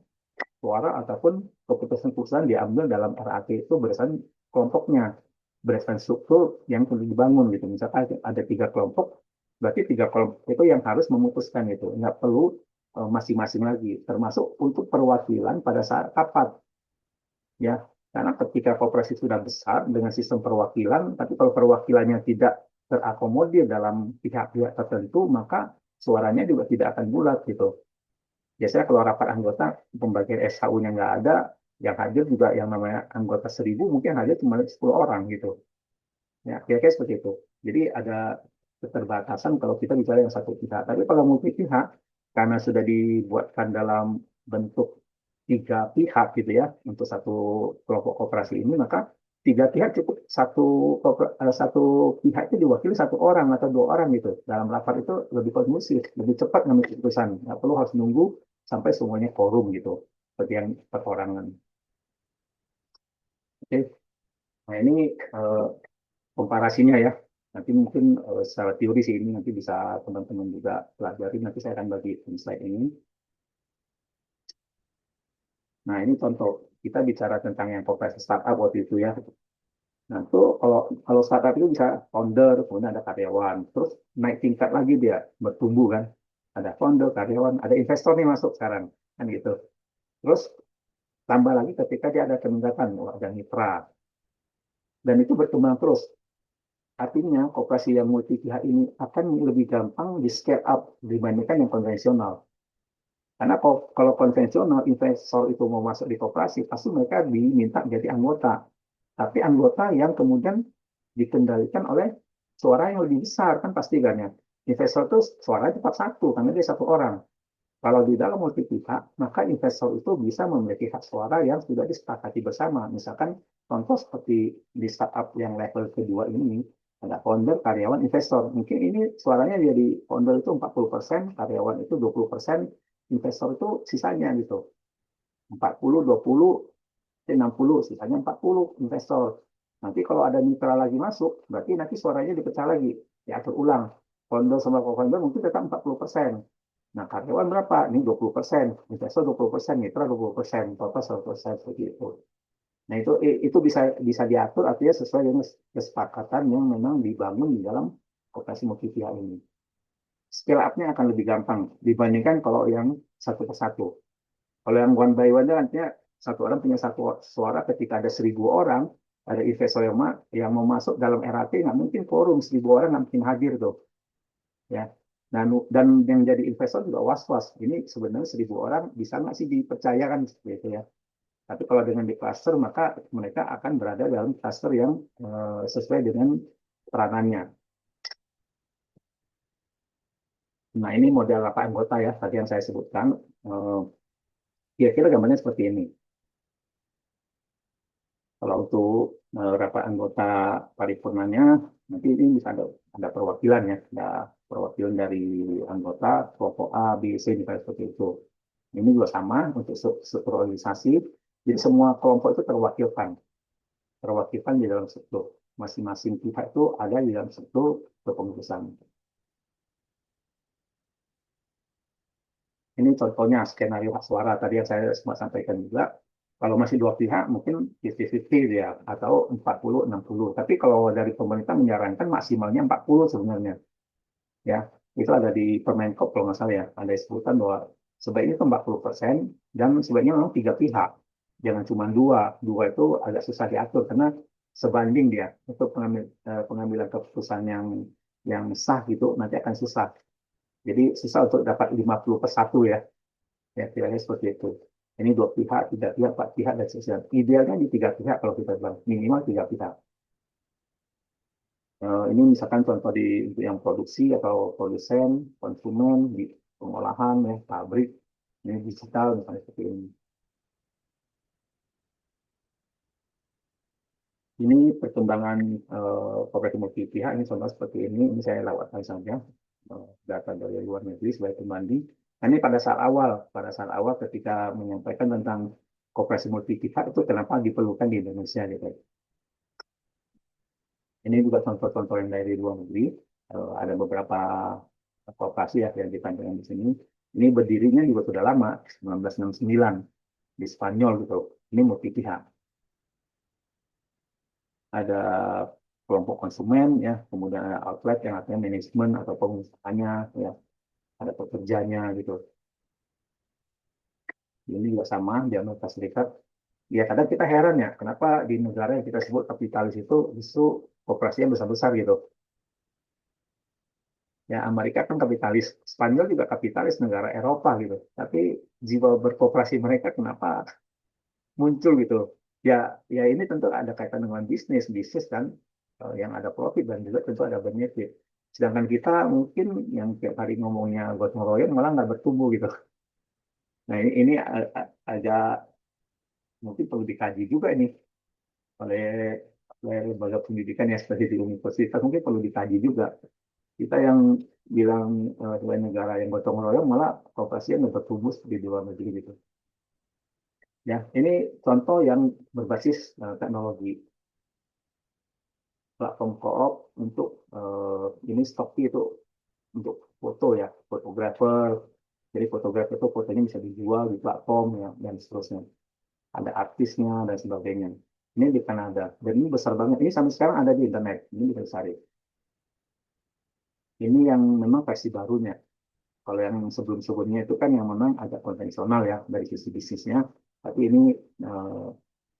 suara ataupun keputusan-keputusan diambil dalam RAT itu berdasarkan kelompoknya. berdasarkan struktur yang perlu dibangun gitu. Misalkan ada 3 kelompok, berarti 3 kelompok itu yang harus memutuskan itu. Nggak perlu masing-masing lagi, termasuk untuk perwakilan pada saat rapat. Ya, karena ketika koperasi sudah besar dengan sistem perwakilan, tapi kalau perwakilannya tidak terakomodir dalam pihak-pihak tertentu, maka suaranya juga tidak akan bulat gitu. Biasanya kalau rapat anggota, pembagian SHU-nya nggak ada, yang hadir juga yang namanya anggota 1.000 mungkin hadir cuma 10 orang gitu. Ya, kira-kira seperti itu. Jadi ada keterbatasan kalau kita bicara yang satu pihak. Tapi kalau multi pihak, karena sudah dibuatkan dalam bentuk 3 pihak gitu ya, untuk satu kelompok koperasi ini, maka 3 pihak cukup satu pihak itu diwakili 1 orang atau 2 orang gitu. Dalam rapat itu lebih kondusif, lebih cepat ngambil keputusan. Nggak perlu harus nunggu sampai semuanya quorum gitu, seperti yang perorangan. Oke, nah ini komparasinya ya. Nanti mungkin secara teori sih ini nanti bisa teman-teman juga pelajari. Nanti saya akan bagi slide ini. Nah ini contoh kita bicara tentang yang koperasi startup waktu itu ya. Nah itu kalau startup itu bisa founder, kemudian ada karyawan, terus naik tingkat lagi dia bertumbuh kan. Ada founder, karyawan, ada investor nih masuk sekarang kan gitu. Terus tambah lagi ketika dia ada peningkatan, ada mitra, dan itu berkembang terus. Artinya koperasi yang multi pihak ini akan lebih gampang di scale up dibandingkan yang konvensional. Karena kalau konvensional investor itu mau masuk di koperasi, pasti mereka diminta jadi anggota. Tapi anggota yang kemudian dikendalikan oleh suara yang lebih besar, kan pasti kan ya. Investor itu suaranya tetap satu, karena dia 1 orang. Kalau di dalam multi pihak, maka investor itu bisa memiliki hak suara yang sudah disepakati bersama. Misalkan contoh seperti di startup yang level kedua ini, ada founder, karyawan, investor. Mungkin ini suaranya jadi founder itu 40%, karyawan itu 20%, investor itu sisanya gitu. 40, 20, 60, sisanya 40 investor. Nanti kalau ada mitra lagi masuk, berarti nanti suaranya dipecah lagi, diatur ulang. Founder sama co-founder mungkin tetap 40%. Nah, karyawan berapa? Ini 20%, investor 20%, mitra 20%, total 100% seperti itu. Nah, itu bisa diatur artinya sesuai dengan kesepakatan yang memang dibangun di dalam koperasi multi pihak ini. Scale up-nya akan lebih gampang dibandingkan kalau yang satu persatu. Kalau yang one by one artinya 1 orang punya 1 suara ketika ada 1.000 orang, ada investor yang mau masuk dalam RAT, nggak mungkin forum 1.000 orang nggak mungkin hadir tuh. Ya. Dan yang jadi investor juga was-was. Ini sebenarnya 1.000 orang bisa nggak sih dipercayakan seperti itu ya. Tapi kalau dengan di cluster, maka mereka akan berada dalam cluster yang sesuai dengan peranannya. Nah, ini model rapat anggota ya, tadi yang saya sebutkan. Kira-kira gambarnya seperti ini. Kalau untuk rapat anggota paripurnanya, nanti ini bisa ada perwakilan ya, ada perwakilan dari anggota kelompok A, B, C, misalnya seperti itu. Ini juga sama untuk struktur organisasi. Jadi semua kelompok itu terwakilkan di dalam struktur. Masing-masing pihak itu ada di dalam struktur kepengurusan. Ini contohnya skenario hak suara tadi yang saya sempat sampaikan juga. Kalau masih 2 pihak mungkin 50-50 ya, atau 40-60. Tapi kalau dari pemerintah menyarankan maksimalnya 40 sebenarnya. Ya, itu ada di Permenkop kalau nggak salah ya, ada sebutan bahwa sebaiknya itu 40% dan sebaiknya memang 3 pihak. Jangan cuma 2. 2 itu agak susah diatur karena sebanding dia untuk pengambilan keputusan yang sah gitu nanti akan susah. Jadi susah untuk dapat 50/1 ya. Ya, kira-kira seperti itu. Ini 2 pihak, 3 pihak, 4 pihak, dan seterusnya. Idealnya di 3 pihak kalau kita bilang. Minimal 3 pihak. Ini misalkan contoh untuk yang produksi atau produsen, konsumen, di pengolahan, ya, pabrik, ini digital, misalnya seperti ini. Ini perkembangan koperasi multi pihak, ini contoh seperti ini saya lewatkan saja. Data dari luar negeri sebagai pembanding. Nah, ini pada saat awal ketika menyampaikan tentang koperasi multi pihak itu kenapa diperlukan di Indonesia gitu. Ini juga contoh-contoh yang dari luar negeri. Ada beberapa koperasi ya yang ditampilkan di sini. Ini berdirinya juga sudah lama, 1969 di Spanyol gitu. Ini multi pihak. ada kelompok konsumen ya, kemudian ada outlet yang artinya manajemen atau pengusahanya ya, ada pekerjanya gitu. Ini juga sama di Amerika Serikat. Ya kadang kita heran ya, kenapa di negara yang kita sebut kapitalis itu justru koperasinya besar-besar gitu. Ya Amerika kan kapitalis, Spanyol juga kapitalis, negara Eropa gitu. Tapi jiwa berkooperasi mereka kenapa muncul gitu? Ya, ya ini tentu ada kaitan dengan bisnis, bisnis kan yang ada profit dan juga tentu ada benefit. Sedangkan kita mungkin yang tiap hari ngomongnya gotong royong malah nggak bertumbuh gitu. Nah ini agak mungkin perlu dikaji juga ini oleh lembaga pendidikan ya seperti di universitas mungkin perlu dikaji juga. Kita yang bilang sebagai negara yang gotong royong malah kooperasinya nggak bertumbuh di luar negeri gitu. Ya, ini contoh yang berbasis teknologi platform koop untuk ini Stocky itu untuk foto ya, fotografer. Jadi fotografer itu fotonya bisa dijual di platform ya dan seterusnya. Ada artisnya dan sebagainya. Ini di Kanada dan ini besar banget. Ini sampai sekarang ada di internet. Ini bisa dicari. Ini yang memang versi barunya. Kalau yang sebelum-sebelumnya itu kan yang memang agak konvensional ya dari sisi bisnisnya, tapi ini eh,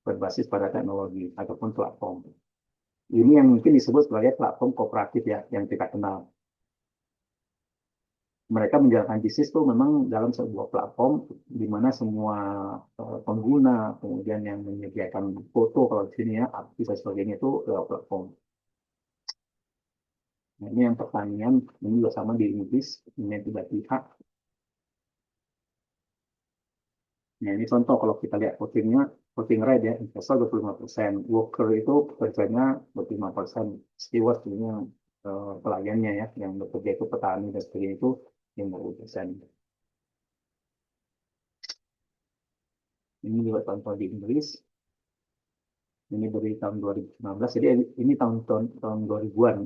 berbasis pada teknologi ataupun platform. Ini yang mungkin disebut sebagai platform kooperatif ya, yang kita kenal. Mereka menjalankan bisnis itu memang dalam sebuah platform di mana semua pengguna, kemudian yang menyediakan foto kalau di sini ya, artis dan sebagainya itu lewat platform. Nah, ini yang pertanian, ini juga sama di Inggris, ini tiga pihak. Nah, ini contoh kalau kita lihat votingnya, voting rate ya, investor 25%, worker itu pekerjanya 25%, steward ini yang pelayannya ya, yang bekerja itu petani dan sebagainya itu 50%. Ini juga contoh di Inggris, ini dari tahun 2019, jadi ini tahun 2000-an.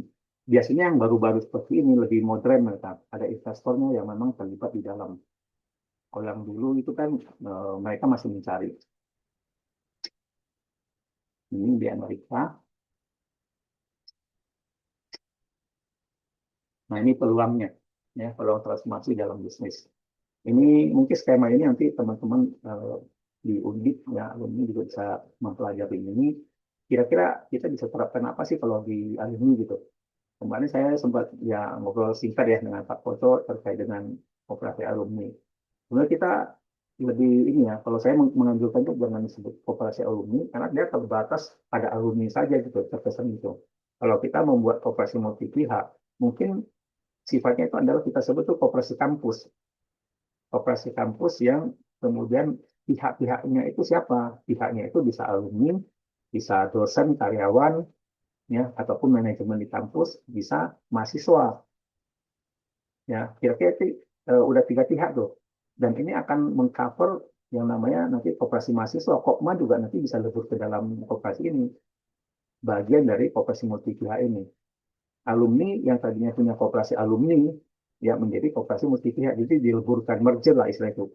Biasanya yang baru-baru seperti ini lebih modern mereka, ada investornya yang memang terlibat di dalam. Kalau yang dulu itu kan mereka masih mencari. Ini di Amerika. Nah, ini peluangnya, ya, peluang transformasi dalam bisnis. Ini mungkin skema ini nanti teman-teman di Undip, ya, alumni juga bisa mempelajari ini. Kira-kira kita bisa terapkan apa sih kalau di alumni gitu? Kemarin saya sempat ya ngobrol singkat ya dengan Pak Foto terkait dengan koperasi alumni. Sebenarnya kita lebih ini ya, kalau saya menganjurkan itu jangan disebut koperasi alumni karena dia terbatas pada alumni saja gitu, terkesan gitu. Kalau kita membuat koperasi multi pihak, mungkin sifatnya itu adalah kita sebut itu koperasi kampus. Koperasi kampus yang kemudian pihak-pihaknya itu siapa? Pihaknya itu bisa alumni, bisa dosen, karyawan, ya, ataupun manajemen di kampus, bisa mahasiswa. Ya, kira-kira itu udah tiga pihak tuh. Dan ini akan mengcover yang namanya nanti koperasi mahasiswa. Kopma juga nanti bisa lebur ke dalam koperasi ini. Bagian dari koperasi multi pihak ini. Alumni yang tadinya punya koperasi alumni ya menjadi koperasi multi pihak. Jadi dileburkan merger lah istilah itu.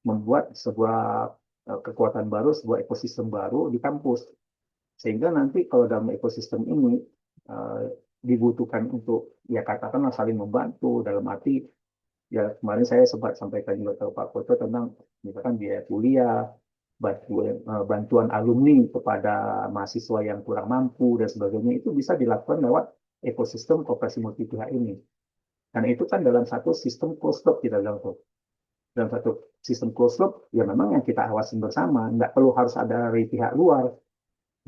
Membuat sebuah kekuatan baru, sebuah ekosistem baru di kampus. Sehingga nanti kalau dalam ekosistem ini uh, dibutuhkan untuk ya katakanlah saling membantu dalam arti ya kemarin saya sempat sampaikan juga ke Pak Koto tentang misalkan biaya kuliah, bantuan alumni kepada mahasiswa yang kurang mampu dan sebagainya itu bisa dilakukan lewat ekosistem koperasi multi pihak ini. Dan itu kan dalam satu sistem closed loop kita bilang tuh. Dalam satu sistem closed loop ya memang yang kita awasin bersama, nggak perlu harus ada dari pihak luar,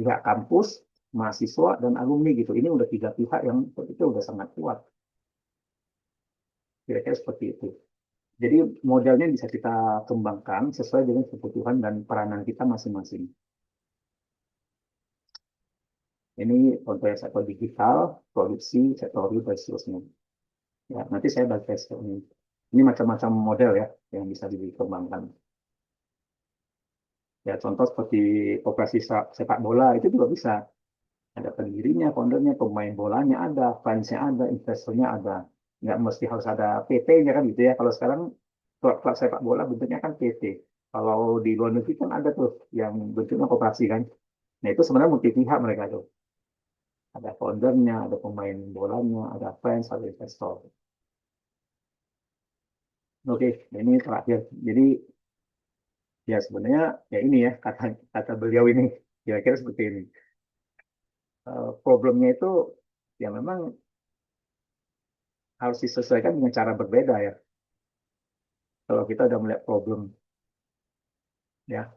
pihak kampus, mahasiswa dan alumni gitu. Ini udah tiga pihak yang itu udah sangat kuat. Kira-kira seperti itu. Jadi modelnya bisa kita kembangkan sesuai dengan kebutuhan dan peranan kita masing-masing. Ini contohnya sektor digital, produksi, sektor real, dan seterusnya. Ya, nanti saya bagi ini. Ini macam-macam model ya yang bisa dikembangkan. Ya, contoh seperti operasi sepak bola itu juga bisa. Ada pendirinya, foundernya, pemain bolanya ada, fansnya ada, investornya ada. Nggak mesti harus ada PT-nya kan gitu ya. Kalau sekarang klub-klub sepak bola bentuknya kan PT. Kalau di luar negeri kan ada tuh yang bentuknya koperasi kan. Nah itu sebenarnya multi pihak mereka tuh. Ada foundernya, ada pemain bolanya, ada fans, ada investor. Oke, ini terakhir. Jadi ya sebenarnya ya ini ya kata kata beliau ini kira-kira seperti ini. Problemnya itu ya memang harus disesuaikan dengan cara berbeda ya. Kalau kita udah melihat problem ya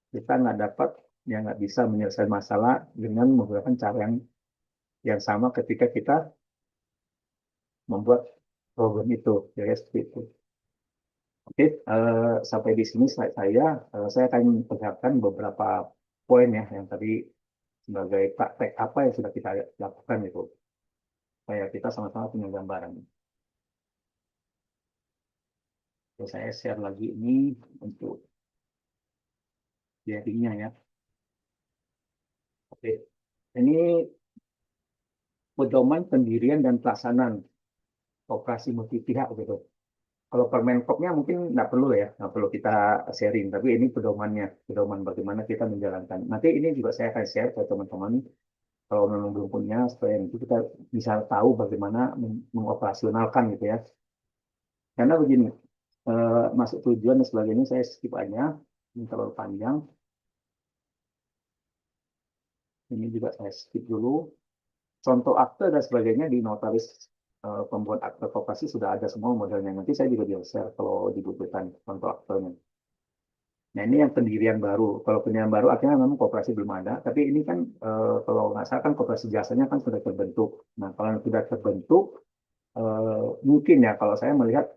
kita nggak dapat ya nggak bisa menyelesaikan masalah dengan menggunakan cara yang sama ketika kita membuat problem itu ya seperti itu. Oke, sampai di sini slide saya akan perlihatkan beberapa poin ya yang tadi sebagai praktek apa yang sudah kita lakukan itu supaya kita sama-sama punya gambaran. Oke, saya share lagi ini untuk sharingnya ya. Oke, ini pedoman pendirian dan pelaksanaan operasi multi pihak gitu. Kalau Permenkopnya mungkin nggak perlu ya, nggak perlu kita sharing. Tapi ini pedomannya, pedoman bagaimana kita menjalankan. Nanti ini juga saya akan share ke teman-teman. Kalau memang belum punya, supaya nanti kita bisa tahu bagaimana mengoperasionalkan gitu ya. Karena begini, masuk tujuan dan sebagainya saya skip aja. Ini terlalu panjang. Ini juga saya skip dulu. Contoh akte dan sebagainya di notaris pembuat akte koperasi sudah ada semua modelnya. Nanti saya juga bisa share kalau dibutuhkan contoh aktenya. Nah ini yang pendirian baru. Kalau pendirian baru akhirnya memang koperasi belum ada. Tapi ini kan kalau nggak salah kan koperasi jasanya kan sudah terbentuk. Nah kalau sudah terbentuk, mungkin ya kalau saya melihat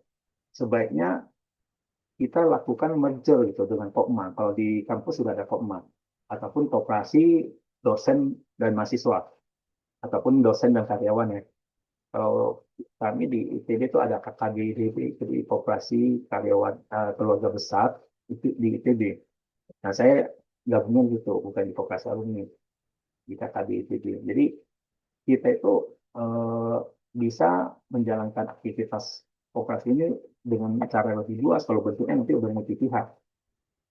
sebaiknya kita lakukan merger gitu dengan Kopma. Kalau di kampus sudah ada Kopma. Ataupun koperasi dosen dan mahasiswa. Ataupun dosen dan karyawan ya. Kalau kami di ITB itu ada KKBIDB, itu di Koperasi Karyawan Keluarga Besar, itu di ITB. Nah, saya gabungnya gitu, bukan di Koperasi Alumni, di KKBIDB. Jadi, kita itu bisa menjalankan aktivitas koperasi ini dengan cara lebih luas, kalau bentuknya nanti udah multi pihak.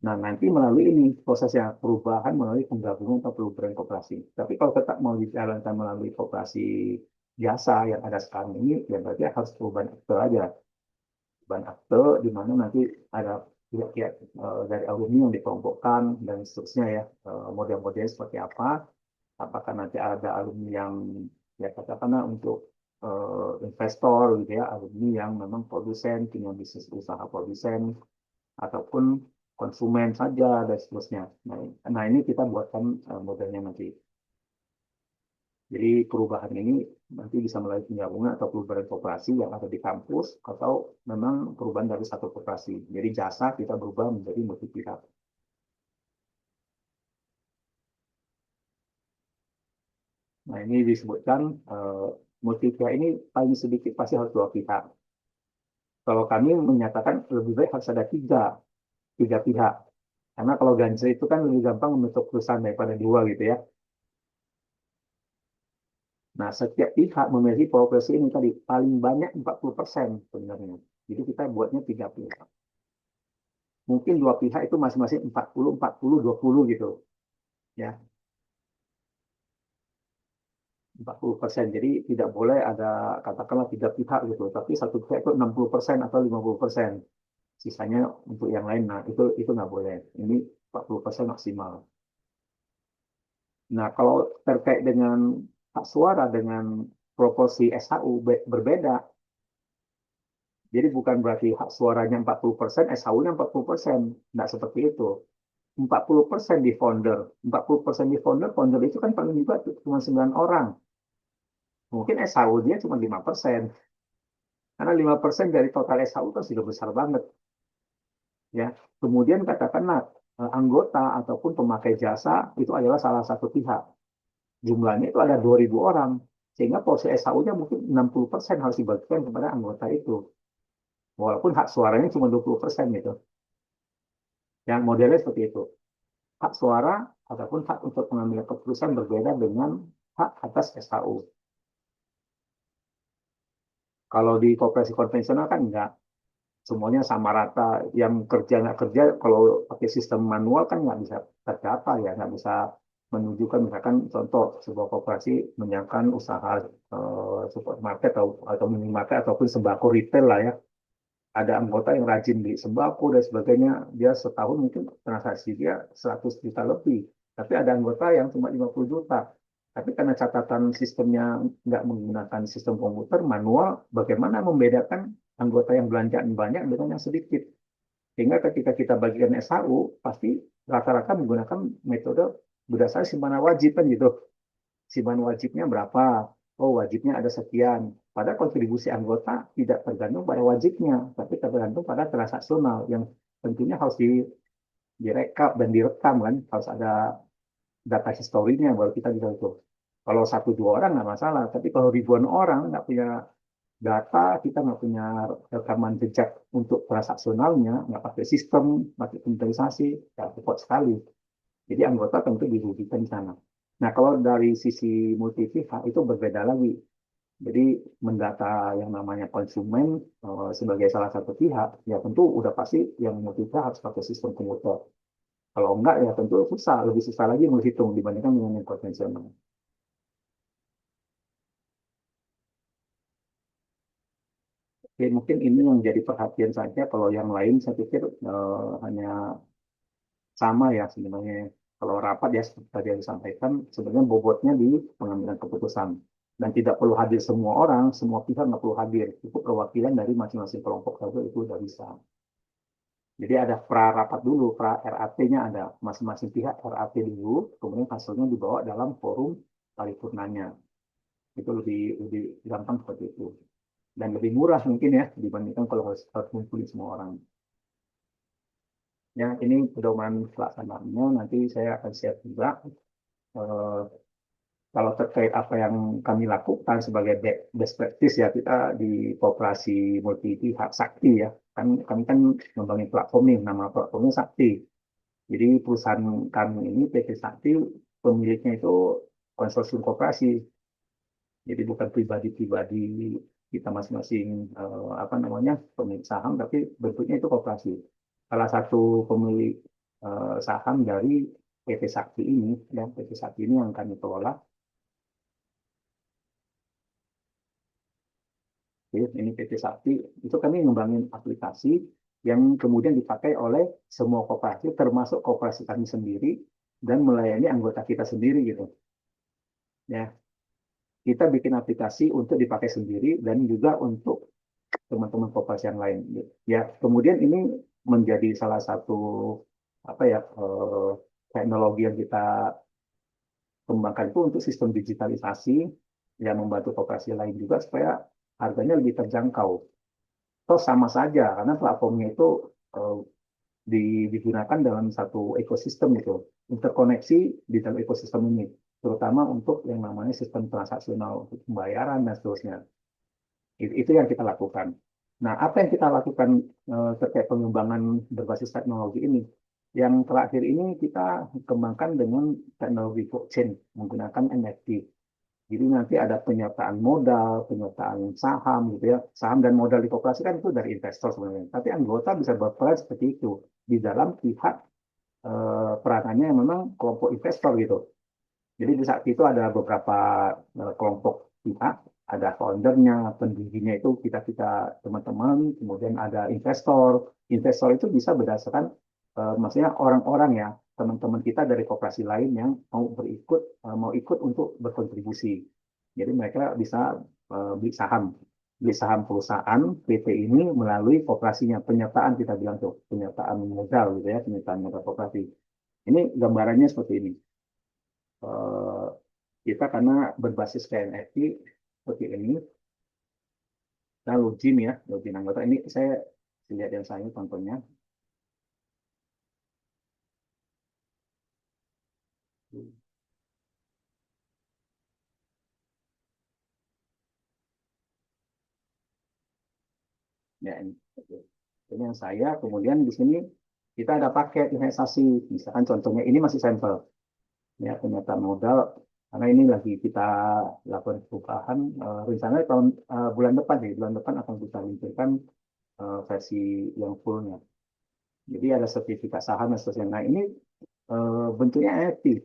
Nah, nanti melalui ini prosesnya perubahan melalui penggabungan atau perubahan koperasi. Tapi kalau tetap mau dijalankan melalui koperasi jasa yang ada sekarang ini, ya berarti harus perubahan akte aja. Perubahan akte di mana nanti ada pihak-pihak dari alumni yang dikelompokkan dan seterusnya ya, model-model seperti apa. Apakah nanti ada alumni yang ya katakanlah untuk investor gitu ya, alumni yang memang produsen, punya bisnis usaha produsen, ataupun konsumen saja dan seterusnya. Nah ini kita buatkan modelnya nanti. Jadi perubahan ini nanti bisa melalui penggabungan atau perubahan koperasi yang ada di kampus atau memang perubahan dari satu koperasi. Jadi jasa kita berubah menjadi multi pihak. Nah ini disebutkan multi pihak ini paling sedikit pasti harus dua pihak. Kalau kami menyatakan lebih baik harus ada tiga pihak. Karena kalau ganjil itu kan lebih gampang membentuk perusahaan daripada dua gitu ya. Nah, setiap pihak memiliki proporsi ini tadi paling banyak 40% sebenarnya. Jadi kita buatnya tiga pihak. Mungkin dua pihak itu masing-masing 40, 20 gitu. Ya, 40%. Jadi tidak boleh ada katakanlah tiga pihak gitu. Tapi satu pihak itu 60% atau 50%. Sisanya untuk yang lain. Nah, itu nggak boleh. Ini 40% maksimal. Nah, kalau terkait dengan hak suara dengan proporsi SHU berbeda. Jadi bukan berarti hak suaranya 40%, SHU-nya 40%. Nggak seperti itu. 40% di founder. 40% di founder, founder itu kan paling juga cuma 9 orang. Mungkin SHU dia cuma 5%. Karena 5% dari total SHU kan sudah besar banget. Ya. Kemudian katakanlah anggota ataupun pemakai jasa itu adalah salah satu pihak. Jumlahnya itu ada 2.000 orang. Sehingga porsi SHU-nya mungkin 60% harus dibagikan kepada anggota itu. Walaupun hak suaranya cuma 20% gitu. Yang modelnya seperti itu. Hak suara ataupun hak untuk mengambil keputusan berbeda dengan hak atas SHU. Kalau di koperasi konvensional kan enggak. Semuanya sama rata. Yang kerja nggak kerja, kalau pakai sistem manual kan nggak bisa tercapai ya. Nggak bisa menunjukkan misalkan contoh sebuah koperasi menyiapkan usaha supermarket atau minimarket ataupun sembako retail lah ya. Ada anggota yang rajin beli sembako dan sebagainya, dia setahun mungkin transaksi dia 100 juta lebih. Tapi ada anggota yang cuma 50 juta. Tapi karena catatan sistemnya nggak menggunakan sistem komputer manual, bagaimana membedakan anggota yang belanjaan banyak dengan yang sedikit? Sehingga ketika kita bagikan SHU, pasti rata-rata menggunakan metode berdasarkan simpanan wajib kan gitu. Simpanan wajibnya berapa? Oh, wajibnya ada sekian. Padahal kontribusi anggota tidak tergantung pada wajibnya, tapi tergantung pada transaksional yang tentunya harus direkap dan direkam kan. Harus ada data historinya baru kita bisa itu. Kalau satu dua orang nggak masalah, tapi kalau ribuan orang nggak punya data, kita nggak punya rekaman jejak untuk transaksionalnya, nggak pakai sistem, pakai komputerisasi, ya repot sekali. Jadi anggota tentu dirugikan di sana. Nah, kalau dari sisi multi pihak itu berbeda lagi. Jadi mendata yang namanya konsumen sebagai salah satu pihak, ya tentu udah pasti yang multi pihak harus pakai sistem komputer. Kalau enggak, ya tentu susah, lebih susah lagi menghitung dibandingkan dengan yang konvensional. Oke, mungkin ini yang jadi perhatian saja. Kalau yang lain saya pikir hanya sama ya sebenarnya. Kalau rapat ya seperti tadi yang disampaikan, sebenarnya bobotnya di pengambilan keputusan. Dan tidak perlu hadir semua orang, semua pihak nggak perlu hadir. Itu perwakilan dari masing-masing kelompok saja itu udah bisa. Jadi ada pra rapat dulu, pra RAT-nya ada. Masing-masing pihak RAT dulu, kemudian hasilnya dibawa dalam forum paripurnanya. Itu lebih gampang seperti itu. Dan lebih murah mungkin ya dibandingkan kalau harus ngumpulin semua orang. Ya, ini pedoman pelaksanaannya. Nanti saya akan share juga eh, kalau terkait apa yang kami lakukan sebagai best practice ya kita di Koperasi Multi Pihak Sakti ya. Kan kami kan membangun platform nih, nama platformnya Sakti. Jadi perusahaan kami ini PT Sakti pemiliknya itu konsorsium koperasi. Jadi bukan pribadi-pribadi kita masing-masing apa namanya pemilik saham, tapi bentuknya itu koperasi. Salah satu pemilik saham dari PT Sakti ini, ya PT Sakti ini yang kami kelola. Ini PT Sakti, itu kami ngembangin aplikasi yang kemudian dipakai oleh semua koperasi, termasuk koperasi kami sendiri, dan melayani anggota kita sendiri gitu. Ya, kita bikin aplikasi untuk dipakai sendiri dan juga untuk teman-teman koperasi yang lain. Ya, kemudian ini menjadi salah satu apa ya teknologi yang kita kembangkan itu untuk sistem digitalisasi yang membantu koperasi lain juga supaya harganya lebih terjangkau. Toh sama saja karena platformnya itu eh, digunakan dalam satu ekosistem itu, interkoneksi di dalam ekosistem ini, terutama untuk yang namanya sistem transaksional untuk pembayaran dan seterusnya. Itu yang kita lakukan. Nah, apa yang kita lakukan terkait pengembangan berbasis teknologi ini? Yang terakhir ini kita kembangkan dengan teknologi blockchain menggunakan NFT. Jadi nanti ada penyertaan modal, penyertaan saham gitu ya. Saham dan modal di koperasi kan itu dari investor sebenarnya. Tapi anggota bisa berperan seperti itu di dalam pihak peranannya yang memang kelompok investor gitu. Jadi di saat itu ada beberapa kelompok pihak, ada foundernya, pendirinya itu kita teman-teman, kemudian ada investor. Investor itu bisa berdasarkan, maksudnya orang-orang ya, teman-teman kita dari koperasi lain yang mau ikut untuk berkontribusi. Jadi mereka bisa beli saham perusahaan PT ini melalui koperasinya, penyertaan kita bilang tuh, penyertaan modal gitu ya, penyertaan modal koperasi. Ini gambarannya seperti ini. Kita karena berbasis KNFT seperti ini, nah login ya, login anggota ini saya lihat yang saya contohnya. Ya, ini yang saya, kemudian di sini kita ada paket investasi, misalkan contohnya ini masih sampel, ya penyertaan modal, karena ini lagi kita lakukan perubahan, rencananya bulan depan akan kita luncurkan versi yang fullnya. Jadi ada sertifikat saham dan seterusnya. Nah ini bentuknya NFT.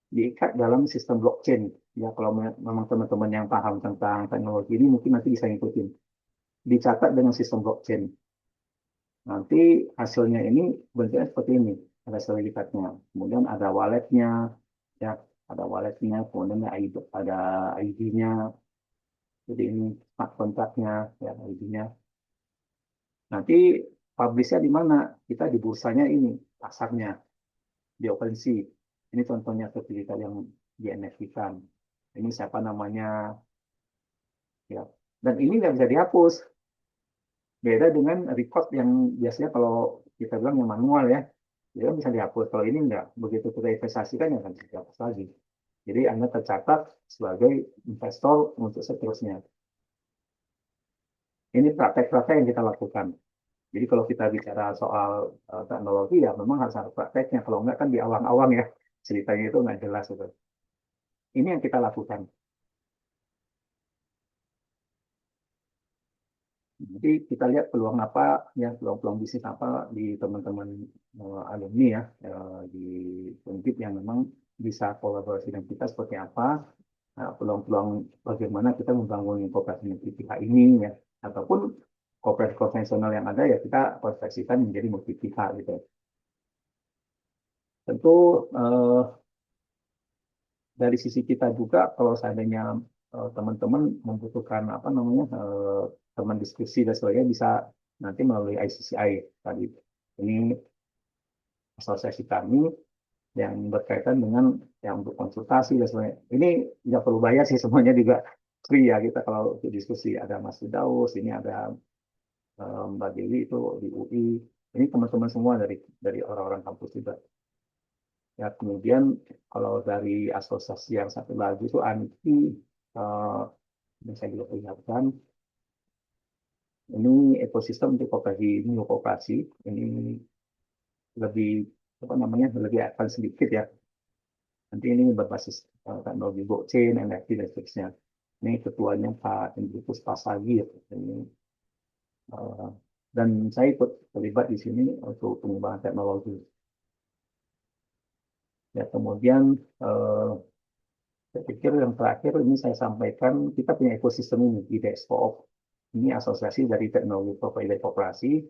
diikat dalam sistem blockchain. Ya, kalau memang teman-teman yang paham tentang teknologi ini mungkin nanti bisa ngikutin. Dicatat dengan sistem blockchain. Nanti hasilnya ini bentuknya seperti ini. Ada sertifikatnya. Kemudian ada walletnya, ya, ada walletnya. Kemudian ada ID-nya. Jadi ini smart contract-nya, ya, ID-nya. Nanti publish-nya di mana? Kita di bursanya ini, pasarnya, di OpenSea. Ini contohnya sertifikat yang di NFT-kan. Ini siapa namanya, ya. Dan ini nggak bisa dihapus. Beda dengan record yang biasanya kalau kita bilang yang manual ya, dia bisa dihapus. Kalau ini enggak, begitu kita investasikan ya akan dihapus lagi. Jadi Anda tercatat sebagai investor untuk seterusnya. Ini praktek-praktek yang kita lakukan. Jadi kalau kita bicara soal teknologi ya memang harus ada prakteknya. Kalau enggak kan di awang-awang ya, ceritanya itu nggak jelas gitu. Ini yang kita lakukan. Jadi kita lihat peluang apa ya, peluang-peluang bisnis apa di teman-teman alumni ya, di Undip yang memang bisa kolaborasi dengan kita seperti apa. Nah, peluang-peluang bagaimana kita membangun kooperasi multi pihak ini ya, ataupun kooperasi konvensional yang ada ya kita konversikan menjadi multi pihak gitu. Tentu dari sisi kita juga kalau seandainya teman-teman membutuhkan apa namanya teman diskusi dan sebagainya bisa nanti melalui ICCI tadi. Ini asosiasi kami yang berkaitan dengan yang untuk konsultasi dan sebagainya. Ini tidak perlu bayar sih, semuanya juga free ya kita kalau untuk diskusi. Ada Mas Firdaus, ini ada Mbak Dewi itu di UI. Ini teman-teman semua dari orang-orang kampus juga. Ya, kemudian kalau dari asosiasi yang satu lagi itu ANIKI, yang saya juga perlihatkan, ini ekosistem untuk koperasi, ini lebih apa namanya lebih advance sedikit ya. Nanti ini berbasis teknologi blockchain, NFT dan seterusnya. Ini ketuanya Pak Hendrikus Pasagi ya. Ini, dan saya ikut terlibat di sini untuk pengembangan teknologi. Ya, kemudian saya pikir yang terakhir ini saya sampaikan kita punya ekosistem ini di Dexcoop. Ini asosiasi dari teknologi provider koperasi.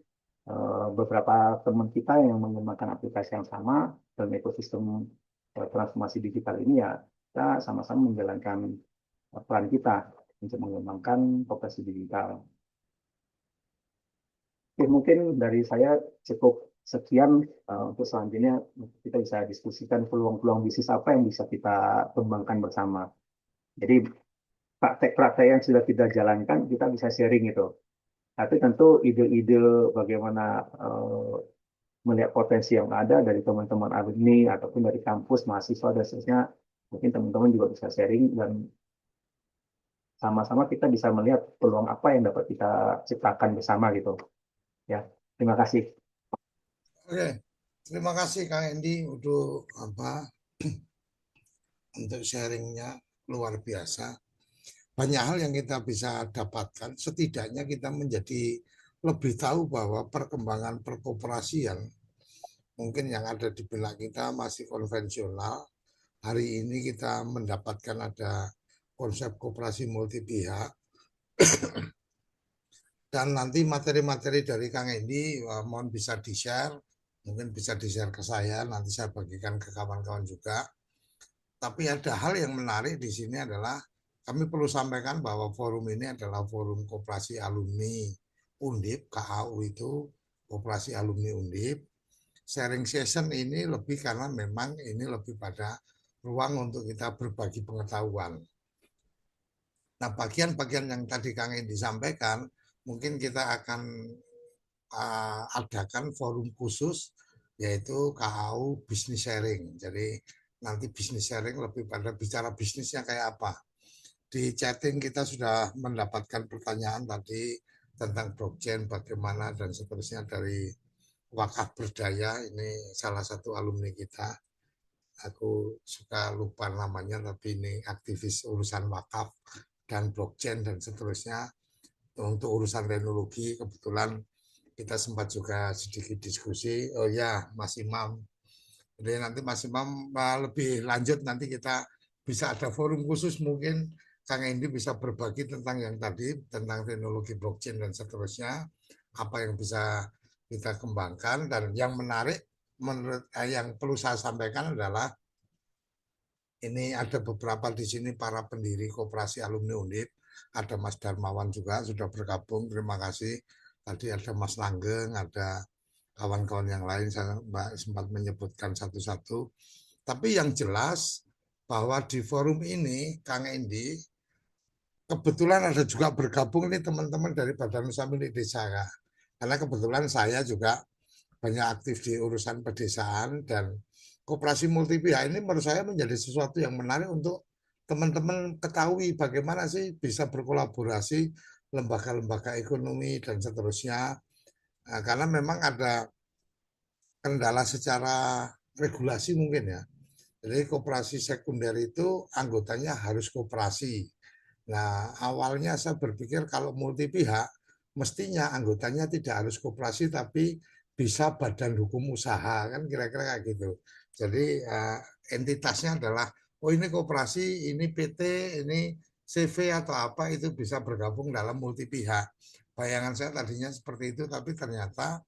Beberapa teman kita yang mengembangkan aplikasi yang sama dalam ekosistem transformasi digital ini ya kita sama-sama menjalankan peran kita untuk mengembangkan koperasi digital. Oke, mungkin dari saya cukup sekian untuk selanjutnya kita bisa diskusikan peluang-peluang bisnis apa yang bisa kita kembangkan bersama. Jadi praktek-praktek yang sudah kita jalankan kita bisa sharing itu. Tapi tentu ide-ide bagaimana melihat potensi yang ada dari teman-teman alumni ataupun dari kampus, mahasiswa dan seterusnya, mungkin teman-teman juga bisa sharing dan sama-sama kita bisa melihat peluang apa yang dapat kita ciptakan bersama gitu. Ya, terima kasih. Oke, terima kasih Kang Endi untuk untuk sharingnya luar biasa. Banyak hal yang kita bisa dapatkan, setidaknya kita menjadi lebih tahu bahwa perkembangan perkoperasian mungkin yang ada di benak kita masih konvensional. Hari ini kita mendapatkan ada konsep koperasi multi pihak. Dan nanti materi-materi dari Kang Endi mohon bisa di-share, mungkin bisa di-share ke saya, nanti saya bagikan ke kawan-kawan juga. Tapi ada hal yang menarik di sini adalah kami perlu sampaikan bahwa forum ini adalah forum koperasi alumni Undip, KAU itu koperasi alumni Undip. Sharing session ini lebih karena memang ini lebih pada ruang untuk kita berbagi pengetahuan. Nah, bagian-bagian yang tadi Kang Endi sampaikan, mungkin kita akan adakan forum khusus yaitu KAU Business Sharing. Jadi nanti business sharing lebih pada bicara bisnisnya kayak apa. Di chatting kita sudah mendapatkan pertanyaan tadi tentang blockchain bagaimana dan seterusnya dari Wakaf Berdaya, ini salah satu alumni kita. Aku suka lupa namanya tapi ini aktivis urusan wakaf dan blockchain dan seterusnya. Untuk urusan teknologi kebetulan kita sempat juga sedikit diskusi. Oh ya, Mas Imam Jadi nanti Mas Imam lebih lanjut nanti kita bisa ada forum khusus mungkin Kang Endi bisa berbagi tentang yang tadi tentang teknologi blockchain dan seterusnya apa yang bisa kita kembangkan dan yang menarik menurut yang perlu saya sampaikan adalah ini ada beberapa di sini para pendiri koperasi alumni Undip, ada Mas Darmawan juga sudah bergabung, terima kasih. Tadi ada Mas Langgeng, ada kawan-kawan yang lain saya sempat menyebutkan satu-satu. Tapi yang jelas bahwa di forum ini Kang Endi kebetulan ada juga bergabung ini teman-teman dari Badan Usaha Milik Desa. Karena kebetulan saya juga banyak aktif di urusan pedesaan dan koperasi multi pihak ini menurut saya menjadi sesuatu yang menarik untuk teman-teman ketahui bagaimana sih bisa berkolaborasi lembaga-lembaga ekonomi dan seterusnya. Nah, karena memang ada kendala secara regulasi mungkin ya. Jadi koperasi sekunder itu anggotanya harus koperasi. Nah, awalnya saya berpikir kalau multi pihak, mestinya anggotanya tidak harus koperasi tapi bisa badan hukum usaha, kan kira-kira kayak gitu. Jadi entitasnya adalah, oh ini koperasi, ini PT, ini CV atau apa itu bisa bergabung dalam multi pihak. Bayangan saya tadinya seperti itu, tapi ternyata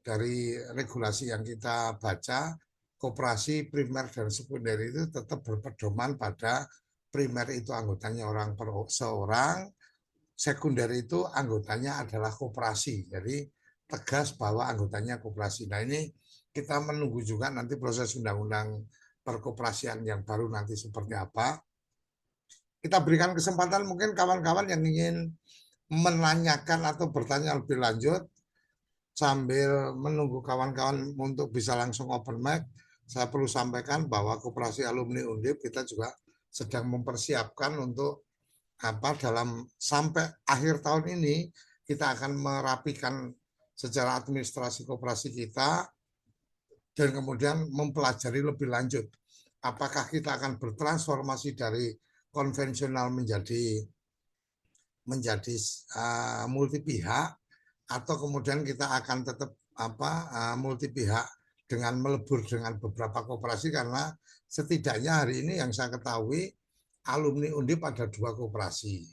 dari regulasi yang kita baca, koperasi primer dan sekunder itu tetap berpedoman pada primer itu anggotanya orang per seorang, sekunder itu anggotanya adalah koperasi. Jadi tegas bahwa anggotanya koperasi. Nah ini kita menunggu juga nanti proses undang-undang perkoperasian yang baru nanti seperti apa. Kita berikan kesempatan mungkin kawan-kawan yang ingin menanyakan atau bertanya lebih lanjut sambil menunggu kawan-kawan untuk bisa langsung open mic. Saya perlu sampaikan bahwa Koperasi Alumni Undip kita juga sedang mempersiapkan untuk dalam sampai akhir tahun ini kita akan merapikan secara administrasi koperasi kita dan kemudian mempelajari lebih lanjut apakah kita akan bertransformasi dari konvensional menjadi multi pihak atau kemudian kita akan tetap multi pihak dengan melebur dengan beberapa koperasi karena setidaknya hari ini yang saya ketahui alumni Undip ada 2 koperasi.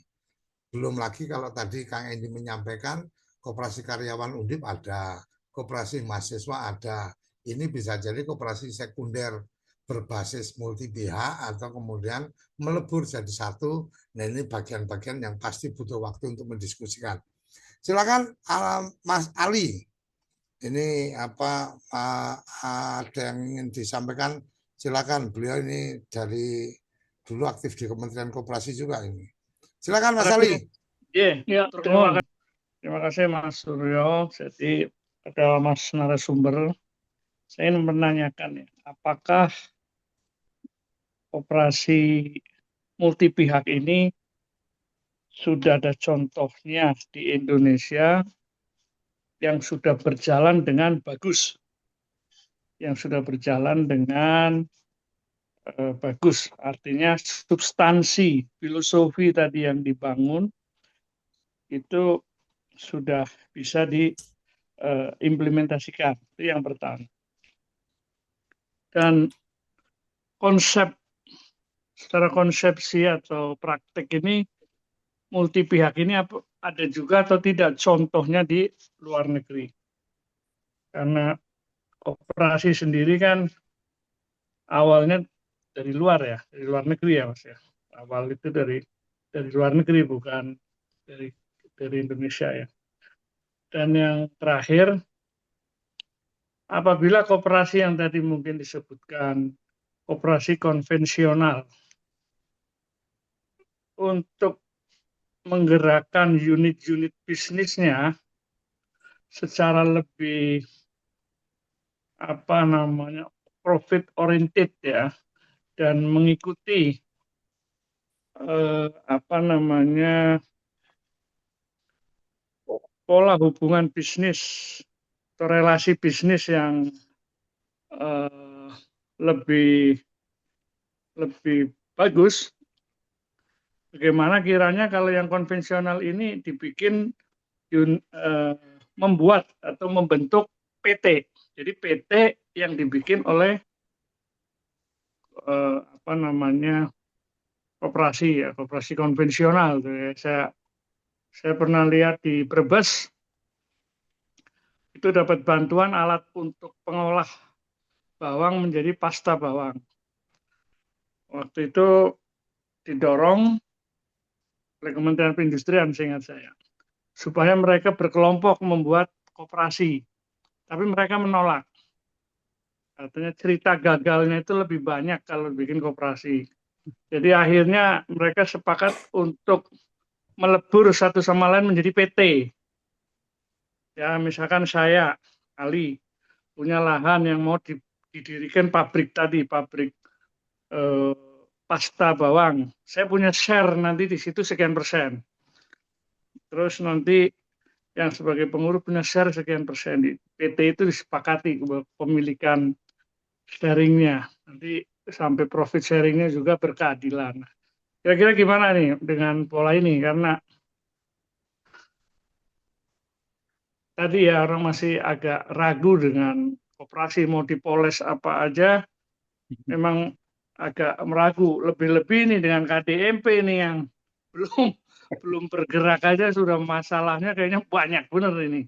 Belum lagi kalau tadi Kang Endi menyampaikan koperasi karyawan Undip ada, koperasi mahasiswa ada. Ini bisa jadi koperasi sekunder berbasis multi pihak atau kemudian melebur jadi satu. Nah ini bagian-bagian yang pasti butuh waktu untuk mendiskusikan. Silakan Mas Ali. Ini ada yang ingin disampaikan? Silakan. Beliau ini dari dulu aktif di Kementerian Koperasi juga ini. Silakan Mas Ali. Ya, terima kasih Mas Suryo. Jadi ada Mas narasumber. Saya ingin menanyakan ya, apakah operasi multi pihak ini sudah ada contohnya di Indonesia yang sudah berjalan dengan bagus, yang sudah berjalan dengan bagus, artinya substansi filosofi tadi yang dibangun itu sudah bisa diimplementasikan. Itu yang pertama. Dan secara konsepsi atau praktek ini multi pihak ini ada juga atau tidak contohnya di luar negeri. Karena koperasi sendiri kan awalnya dari luar ya, dari luar negeri ya Mas ya. Awal itu dari luar negeri bukan dari Indonesia ya. Dan yang terakhir, apabila koperasi yang tadi mungkin disebutkan koperasi konvensional untuk menggerakkan unit-unit bisnisnya secara lebih profit oriented ya dan mengikuti pola hubungan bisnis atau relasi bisnis yang lebih bagus. Bagaimana kiranya kalau yang konvensional ini dibikin membuat atau membentuk PT. Jadi PT yang dibikin oleh apa namanya koperasi ya, koperasi konvensional tuh ya. Saya pernah lihat di Brebes itu dapat bantuan alat untuk pengolah bawang menjadi pasta bawang. Waktu itu didorong oleh Kementerian Perindustrian, seingat saya, supaya mereka berkelompok membuat koperasi. Tapi mereka menolak. Artinya cerita gagalnya itu lebih banyak kalau bikin koperasi. Jadi akhirnya mereka sepakat untuk melebur satu sama lain menjadi PT. Ya, misalkan saya, Ali, punya lahan yang mau didirikan pabrik tadi, pabrik pasta bawang. Saya punya share nanti di situ sekian persen. Terus nanti yang sebagai pengurus punya share sekian persen. Di PT itu disepakati kepemilikan sharingnya. Nanti sampai profit sharingnya juga berkeadilan. Kira-kira gimana nih dengan pola ini? Karena tadi ya orang masih agak ragu dengan koperasi mau dipoles apa aja, memang agak meragu. Lebih-lebih nih dengan KDMP ini yang belum bergerak aja sudah masalahnya kayaknya banyak bener ini.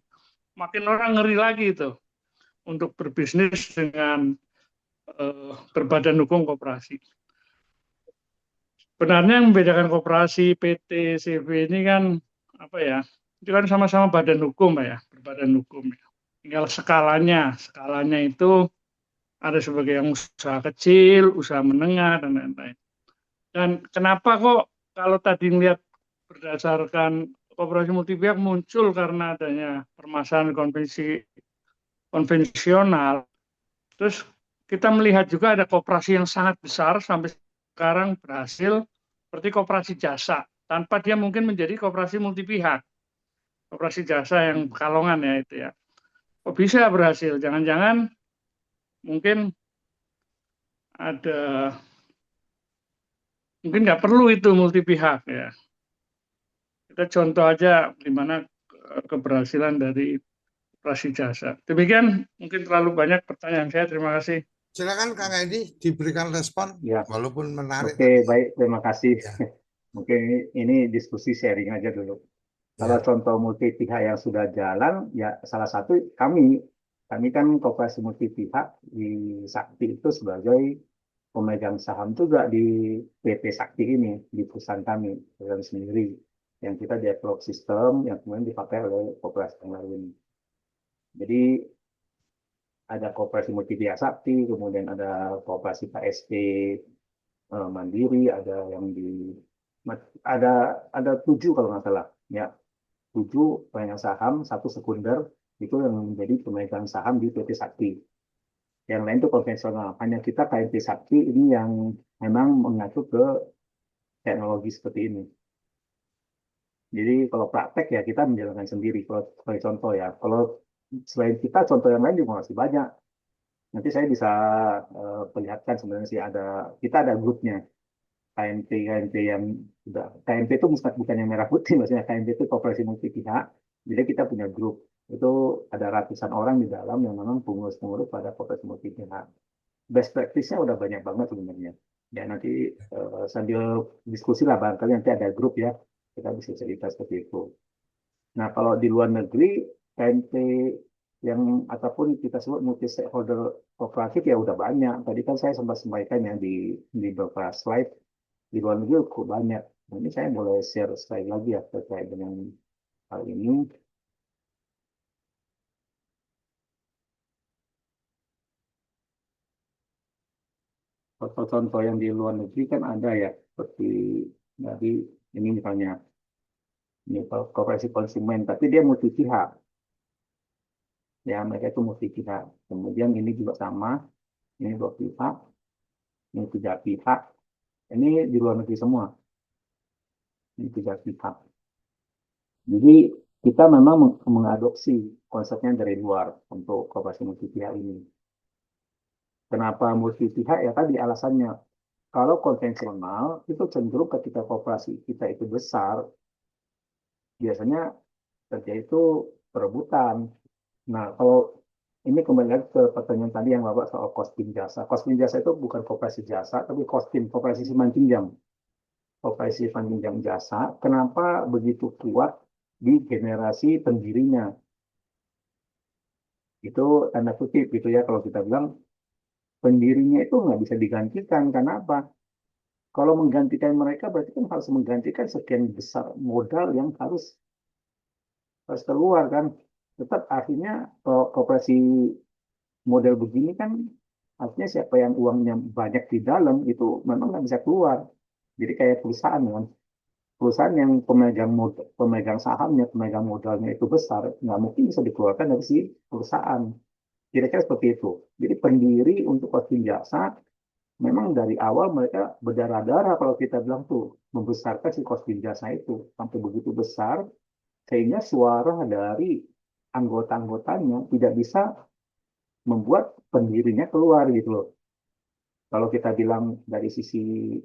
Makin orang ngeri lagi itu untuk berbisnis dengan berbadan hukum koperasi. Sebenarnya yang membedakan koperasi, PT, CV ini kan apa ya? Itu kan sama-sama badan hukum ya, berbadan hukum ya. Tinggal skalanya itu ada sebagai yang usaha kecil, usaha menengah dan lain-lain. Dan kenapa kok kalau tadi melihat berdasarkan koperasi multipihak muncul karena adanya permasalahan konvensional. Terus kita melihat juga ada koperasi yang sangat besar sampai sekarang berhasil seperti koperasi jasa tanpa dia mungkin menjadi koperasi multipihak. Koperasi jasa yang Pekalongan ya itu ya. Kok bisa berhasil? Jangan-jangan mungkin mungkin nggak perlu itu multipihak ya. Kita contoh aja gimana keberhasilan dari koperasi jasa. Demikian mungkin terlalu banyak pertanyaan saya. Terima kasih. Silakan Kang Edi diberikan respon, Ya. walaupun menarik. Oke, baik, terima kasih. Ya. Mungkin ini diskusi sharing aja dulu. Kalau contoh multi pihak yang sudah jalan, ya salah satu kami kan koperasi multi pihak di Sakti itu sebagai pemegang saham juga di PT Sakti ini, di perusahaan kami sendiri, yang kita develop sistem yang kemudian dipakai oleh koperasi yang lain. Jadi ada koperasi multi pihak Sakti, kemudian ada koperasi KSP Mandiri, ada yang ada 7 kalau nggak salah, ya. 7 pemegang saham, 1 sekunder, itu yang menjadi pemegang saham di PT Sakti. Yang lain itu konvensional. Hanya kita KMP Sakti ini yang memang mengacu ke teknologi seperti ini. Jadi kalau praktek ya kita menjalankan sendiri. Kalau sebagai contoh ya, kalau selain kita contoh yang lain juga masih banyak. Nanti saya bisa perlihatkan sebenarnya sih kita ada grupnya. KMP yang sudah KMP itu bukan yang merah putih, maksudnya KMP itu koperasi multi pihak. Jadi kita punya grup itu ada ratusan orang di dalam yang memang pengurus-pengurus pada koperasi multi pihak. Best practice-nya udah banyak banget sebenarnya. Ya nanti sambil diskusi lah barangkali nanti ada grup ya kita bisa cerita seperti itu. Nah kalau di luar negeri KMP yang ataupun kita sebut multi stakeholder kooperatif ya udah banyak. Tadi kan saya sempat sampaikan ya di beberapa slide. Di luar negeri cukup banyak. Nah, ini saya boleh share slide lagi ya terkait dengan hal ini. Contoh-contoh yang di luar negeri kan ada ya, seperti dari ini misalnya, ini koperasi konsumen, tapi dia multi pihak. Ya, mereka itu multi pihak. Kemudian ini juga sama, ini 2 pihak, ini 3 pihak. Ini di luar negeri semua. Ini 3 pihak. Jadi kita memang mengadopsi konsepnya dari luar untuk koperasi multi pihak ini. Kenapa multi pihak? Ya tadi alasannya. Kalau konvensional itu cenderung ketika koperasi kita itu besar, biasanya terjadi itu perebutan. Nah, kalau ini kembali lagi ke pertanyaan tadi yang Bapak soal kostim jasa. Kostim jasa itu bukan koperasi jasa, tapi kostim, koperasi simpan pinjam. Koperasi simpan pinjam jasa, kenapa begitu kuat di generasi pendirinya? Itu tanda kutip gitu ya, kalau kita bilang pendirinya itu nggak bisa digantikan. Karena apa? Kalau menggantikan mereka berarti kan harus menggantikan sekian besar modal yang harus keluar kan. Tetap akhirnya koperasi model begini kan artinya siapa yang uangnya banyak di dalam itu memang nggak bisa keluar. Jadi kayak perusahaan kan. Perusahaan yang pemegang sahamnya, pemegang modalnya itu besar, nggak mungkin bisa dikeluarkan dari si perusahaan. Kira-kira seperti itu. Jadi pendiri untuk kostum jasa memang dari awal mereka berdarah-darah kalau kita bilang tuh membesarkan si kostum jasa itu sampai begitu besar sehingga suara dari anggota-anggotanya tidak bisa membuat pendirinya keluar gitu loh. Kalau kita bilang dari sisi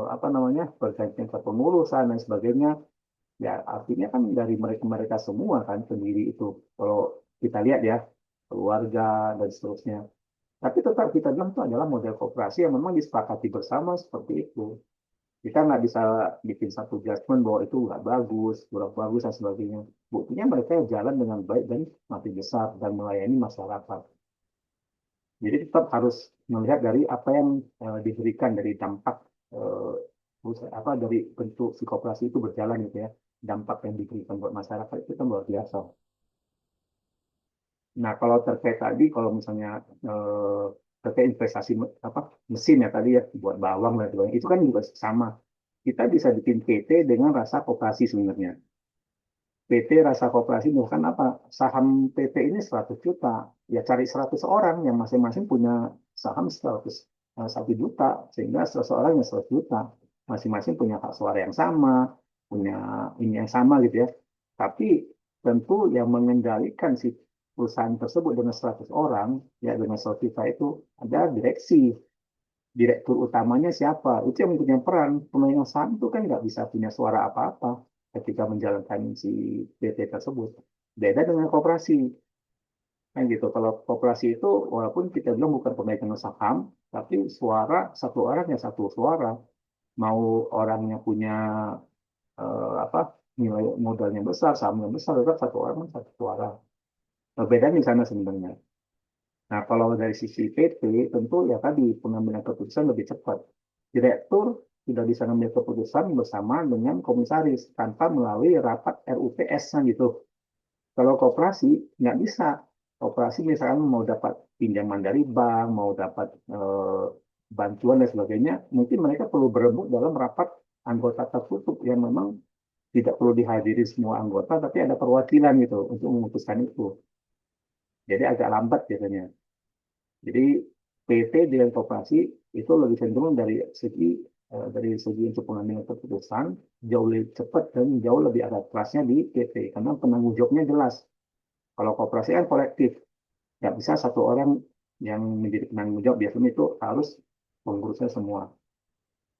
apa namanya pergantian kepengurusan dan sebagainya, ya artinya kan dari mereka-mereka semua kan pendiri itu. Kalau kita lihat ya keluarga dan seterusnya. Tapi tetap kita bilang itu adalah model koperasi yang memang disepakati bersama seperti itu. Kita nggak bisa bikin satu judgement bahwa itu nggak bagus, kurang bagus dan sebagainya. Buktinya mereka jalan dengan baik dan makin besar dan melayani masyarakat. Jadi tetap harus melihat dari apa yang diberikan dari dampak apa dari bentuk si koperasi itu berjalan gitu ya. Dampak yang diberikan buat masyarakat itu kan luar biasa. Nah, kalau terkait tadi, kalau misalnya terkait investasi apa mesin ya tadi ya buat bawang dan sebagainya, itu kan juga sama. Kita bisa bikin PT dengan rasa koperasi sebenarnya. PT rasa koperasi bukan apa? Saham PT ini 100 juta. Ya cari 100 orang yang masing-masing punya saham 1 juta. Sehingga seseorang yang 100 juta. Masing-masing punya hak suara yang sama, punya ini yang sama gitu ya. Tapi tentu yang mengendalikan si perusahaan tersebut dengan 100 orang, ya dengan 100 juta itu ada direksi. Direktur utamanya siapa? Itu yang punya peran. Pemegang saham itu kan nggak bisa punya suara apa-apa ketika menjalankan si PT tersebut. Beda dengan koperasi. Kan gitu. Kalau koperasi itu walaupun kita bilang bukan pemegang saham, tapi suara satu orang ya satu suara. Mau orangnya punya apa nilai modalnya besar, sahamnya besar, tetap satu orang satu suara. Berbeda di sana sebenarnya. Nah, kalau dari sisi PT, tentu ya tadi pengambilan keputusan lebih cepat. Direktur sudah bisa mengambil keputusan bersama dengan komisaris tanpa melalui rapat RUPS kan gitu. Kalau koperasi nggak bisa. Koperasi misalkan mau dapat pinjaman dari bank, mau dapat bantuan dan sebagainya, mungkin mereka perlu berebut dalam rapat anggota tertutup yang memang tidak perlu dihadiri semua anggota, tapi ada perwakilan gitu untuk memutuskan itu. Jadi agak lambat biasanya. Jadi PT dengan koperasi itu lebih cenderung dari segi untuk pengambilan keputusan jauh lebih cepat dan jauh lebih ada trustnya di PT karena penanggung jawabnya jelas. Kalau koperasi kan kolektif, nggak bisa satu orang yang menjadi penanggung jawab biasanya itu harus mengurusnya semua.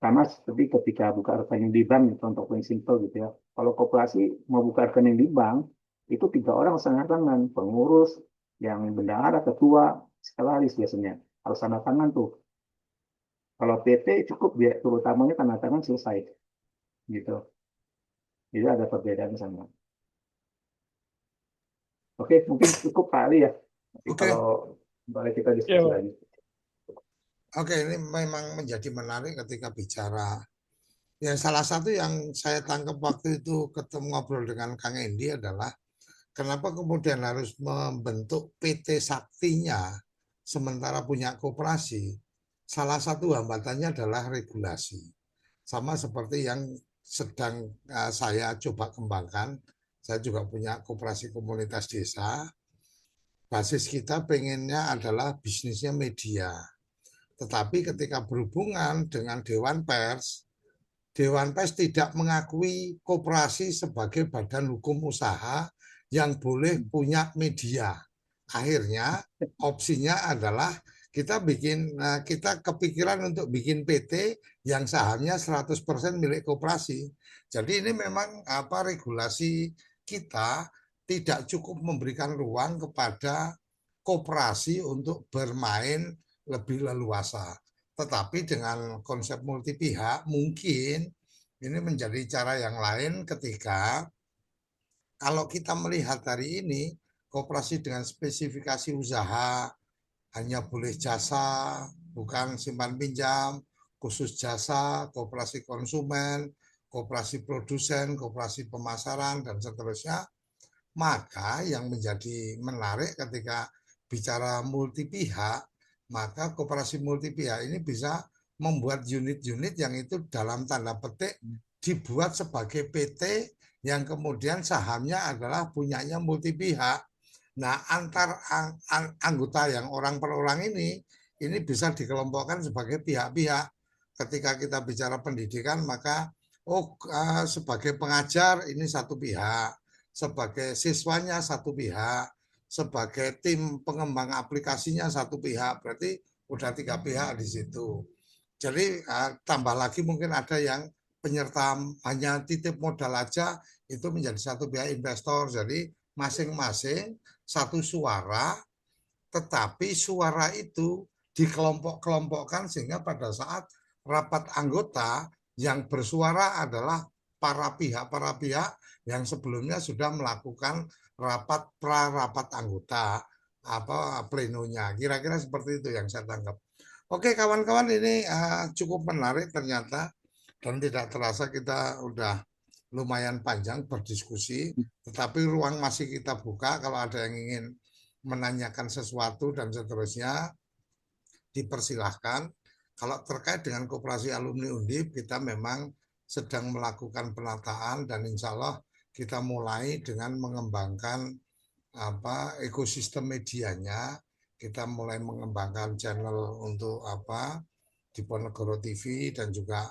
Karena seperti ketika buka rekening di bank, contoh paling simple gitu ya. Kalau koperasi mau buka rekening di bank, itu 3 orang setengah tangan, pengurus, yang bendahara, ketua, sekretaris biasanya harus tanda tangan tuh. Kalau PT cukup direktur utamanya tanda tangan selesai, gitu. Jadi ada perbedaan di sana. Oke, mungkin cukup kali ya. Tapi Oke. kalau boleh kita diskusi Ya, lagi. Oke, ini memang menjadi menarik ketika bicara. Ya, salah satu yang saya tangkap waktu itu ketemu ngobrol dengan Kang Endi adalah kenapa kemudian harus membentuk PT Saktinya sementara punya koperasi. Salah satu hambatannya adalah regulasi. Sama seperti yang sedang saya coba kembangkan. Saya juga punya koperasi komunitas desa. Basis kita pengennya adalah bisnisnya media. Tetapi ketika berhubungan dengan Dewan Pers tidak mengakui koperasi sebagai badan hukum usaha yang boleh punya media. Akhirnya opsinya adalah kita kepikiran untuk bikin PT yang sahamnya 100% milik koperasi. Jadi ini memang regulasi kita tidak cukup memberikan ruang kepada koperasi untuk bermain lebih leluasa. Tetapi dengan konsep multi pihak mungkin ini menjadi cara yang lain ketika kalau kita melihat hari ini koperasi dengan spesifikasi usaha hanya boleh jasa, bukan simpan pinjam, khusus jasa, koperasi konsumen, koperasi produsen, koperasi pemasaran, dan seterusnya. Maka yang menjadi menarik ketika bicara multi pihak, maka koperasi multi pihak ini bisa membuat unit-unit yang itu dalam tanda petik dibuat sebagai PT yang kemudian sahamnya adalah punyanya multi pihak. Nah, antar anggota yang orang per orang ini bisa dikelompokkan sebagai pihak-pihak. Ketika kita bicara pendidikan, maka sebagai pengajar ini satu pihak, sebagai siswanya satu pihak, sebagai tim pengembang aplikasinya satu pihak. Berarti udah 3 pihak di situ. Jadi tambah lagi mungkin ada yang penyerta hanya titip modal aja, itu menjadi satu pihak investor. Jadi masing-masing satu suara, tetapi suara itu dikelompok-kelompokkan sehingga pada saat rapat anggota yang bersuara adalah para pihak yang sebelumnya sudah melakukan rapat pra-rapat anggota plenonya. Kira-kira seperti itu yang saya tangkap. Oke kawan-kawan, ini cukup menarik ternyata dan tidak terasa kita udah lumayan panjang berdiskusi, tetapi ruang masih kita buka. Kalau ada yang ingin menanyakan sesuatu dan seterusnya, dipersilahkan. Kalau terkait dengan koperasi alumni Undip, kita memang sedang melakukan penataan dan insya Allah kita mulai dengan mengembangkan ekosistem medianya. Kita mulai mengembangkan channel untuk Diponegoro TV dan juga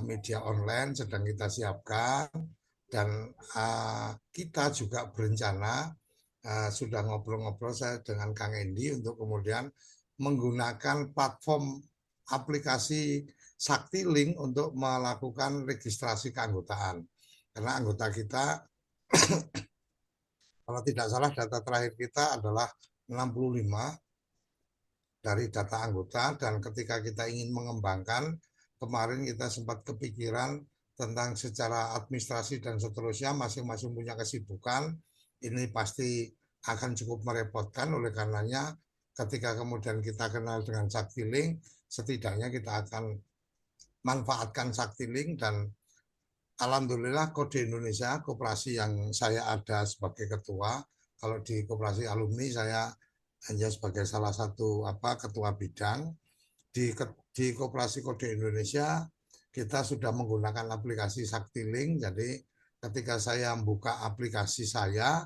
media online sedang kita siapkan, dan kita juga berencana sudah ngobrol-ngobrol saya dengan Kang Endi untuk kemudian menggunakan platform aplikasi Sakti-Link untuk melakukan registrasi keanggotaan. Karena anggota kita kalau tidak salah data terakhir kita adalah 65 dari data anggota, dan ketika kita ingin mengembangkan, kemarin kita sempat kepikiran tentang secara administrasi dan seterusnya, masing-masing punya kesibukan, ini pasti akan cukup merepotkan. Oleh karenanya ketika kemudian kita kenal dengan Sakti-Link, setidaknya kita akan manfaatkan Sakti-Link. Dan alhamdulillah Kode Indonesia, koperasi yang saya ada sebagai ketua, kalau di koperasi alumni saya hanya sebagai salah satu ketua bidang. Di koperasi Kode Indonesia kita sudah menggunakan aplikasi Sakti-Link. Jadi ketika saya membuka aplikasi saya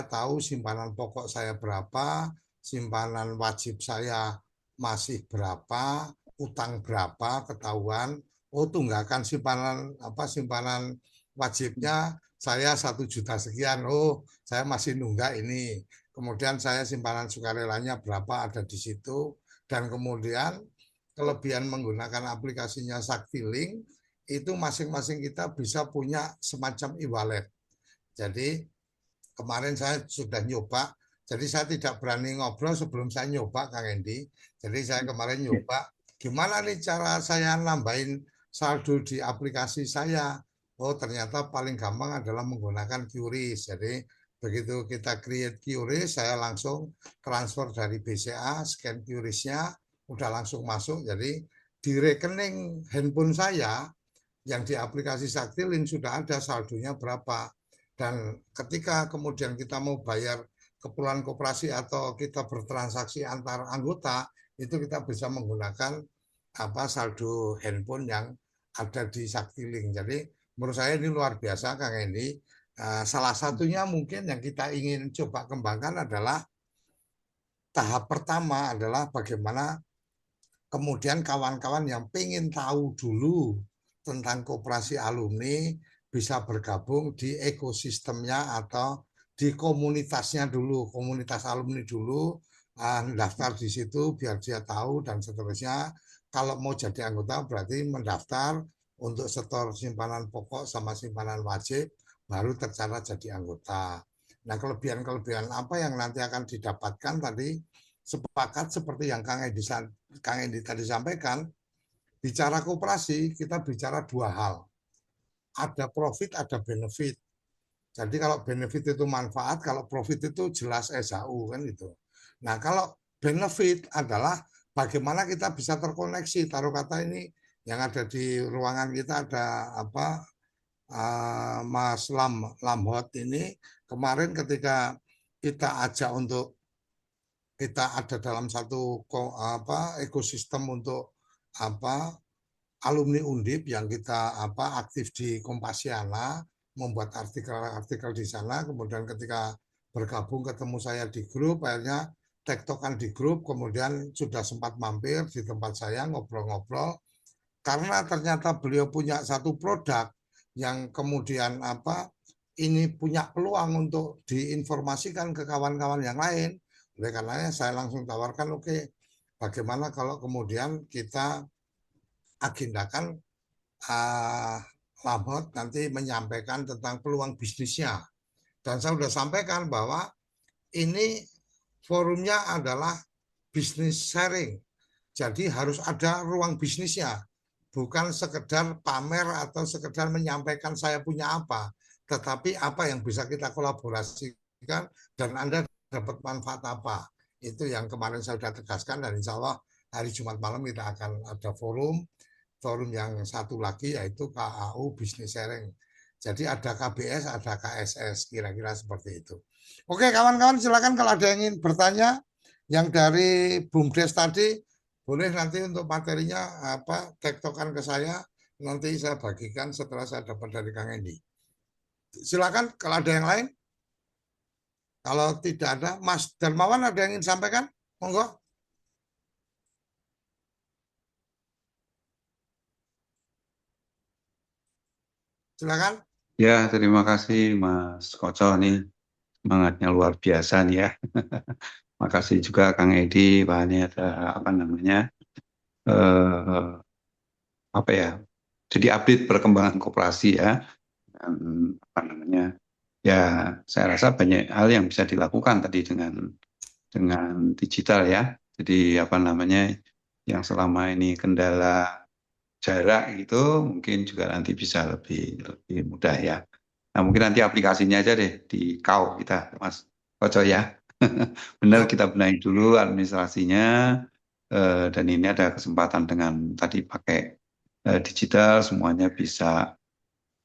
tahu simpanan pokok saya berapa, simpanan wajib saya masih berapa, utang berapa, ketahuan. Oh, tunggakan simpanan wajibnya saya 1 juta sekian. Oh, saya masih nunggak ini. Kemudian saya simpanan sukarelanya berapa, ada di situ. Dan kemudian kelebihan menggunakan aplikasinya Sakti-Link itu masing-masing kita bisa punya semacam e-wallet. Jadi kemarin saya sudah nyoba, jadi saya tidak berani ngobrol sebelum saya nyoba, Kang Endi. Jadi saya kemarin nyoba, gimana nih cara saya nambahin saldo di aplikasi saya. Oh, ternyata paling gampang adalah menggunakan QRIS. Jadi begitu kita create QRIS, saya langsung transfer dari BCA, scan QRIS-nya, udah langsung masuk. Jadi di rekening handphone saya yang di aplikasi Sakti-Link sudah ada saldonya berapa. Dan ketika kemudian kita mau bayar keperluan koperasi atau kita bertransaksi antar anggota, itu kita bisa menggunakan saldo handphone yang ada di Sakti-Link. Jadi menurut saya ini luar biasa, Kang Endi. Salah satunya mungkin yang kita ingin coba kembangkan adalah tahap pertama adalah bagaimana kemudian kawan-kawan yang pengen tahu dulu tentang koperasi alumni bisa bergabung di ekosistemnya atau di komunitasnya dulu, komunitas alumni dulu, daftar di situ biar dia tahu dan seterusnya. Kalau mau jadi anggota berarti mendaftar untuk setor simpanan pokok sama simpanan wajib, baru tercatat jadi anggota. Nah, kelebihan-kelebihan apa yang nanti akan didapatkan tadi, sepakat seperti yang Kang Edi tadi sampaikan, bicara koperasi kita bicara dua hal. Ada profit, ada benefit. Jadi kalau benefit itu manfaat, kalau profit itu jelas SHU kan gitu. Nah, kalau benefit adalah bagaimana kita bisa terkoneksi. Taruh kata ini yang ada di ruangan kita ada apa Mas Lamhot ini kemarin ketika kita ajak untuk kita ada dalam satu ekosistem untuk apa alumni Undip yang kita aktif di Kompasiana, membuat artikel-artikel di sana, kemudian ketika bergabung ketemu saya di grup, akhirnya tektokan di grup, kemudian sudah sempat mampir di tempat saya ngobrol-ngobrol, karena ternyata beliau punya satu produk yang kemudian ini punya peluang untuk diinformasikan ke kawan-kawan yang lain. Oleh karenanya saya langsung tawarkan, oke, bagaimana kalau kemudian kita agendakan Lamhot nanti menyampaikan tentang peluang bisnisnya. Dan saya sudah sampaikan bahwa ini forumnya adalah bisnis sharing. Jadi harus ada ruang bisnisnya. Bukan sekedar pamer atau sekedar menyampaikan saya punya apa. Tetapi apa yang bisa kita kolaborasikan dan Anda dapat manfaat apa. Itu yang kemarin saya sudah tegaskan dan insya Allah hari Jumat malam kita akan ada forum yang satu lagi yaitu KAU Business Sharing. Jadi ada KBS, ada KSS, kira-kira seperti itu. Oke kawan-kawan, silakan kalau ada yang ingin bertanya, yang dari BUMDes tadi, boleh nanti untuk materinya tektokan ke saya, nanti saya bagikan setelah saya dapat dari Kang Endi. Silakan kalau ada yang lain. Kalau tidak ada, Mas Darmawan ada yang ingin sampaikan? Monggo. Silakan. Ya, terima kasih Mas Koco, ini semangatnya luar biasa nih ya. Makasih juga Kang Edi, bahannya ada jadi update perkembangan koperasi ya. Dan, ya saya rasa banyak hal yang bisa dilakukan tadi dengan digital ya. Jadi yang selama ini kendala jarak itu mungkin juga nanti bisa lebih mudah ya. Nah mungkin nanti aplikasinya aja deh di KAU kita Mas Koco ya. Benar kita benahi dulu administrasinya dan ini ada kesempatan dengan tadi pakai digital semuanya bisa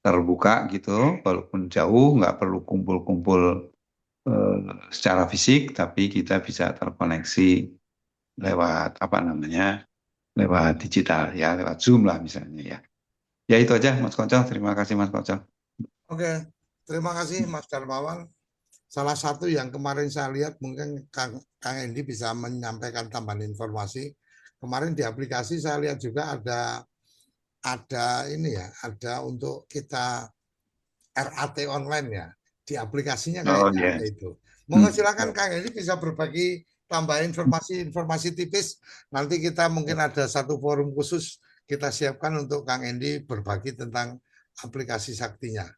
terbuka gitu walaupun jauh nggak perlu kumpul-kumpul secara fisik tapi kita bisa terkoneksi lewat lewat digital ya, lewat Zoom lah misalnya ya. Ya itu aja Mas Koco, terima kasih Mas Koco. Oke, terima kasih Mas Darmawan. Salah satu yang kemarin saya lihat mungkin Kang Endi bisa menyampaikan tambahan informasi. Kemarin di aplikasi saya lihat juga ada ini ya, ada untuk kita RAT online ya. Di aplikasinya kayaknya ada itu. Monggo silakan Kang Endi bisa berbagi tambahan informasi tipis. Nanti kita mungkin ada satu forum khusus kita siapkan untuk Kang Endi berbagi tentang aplikasi saktinya.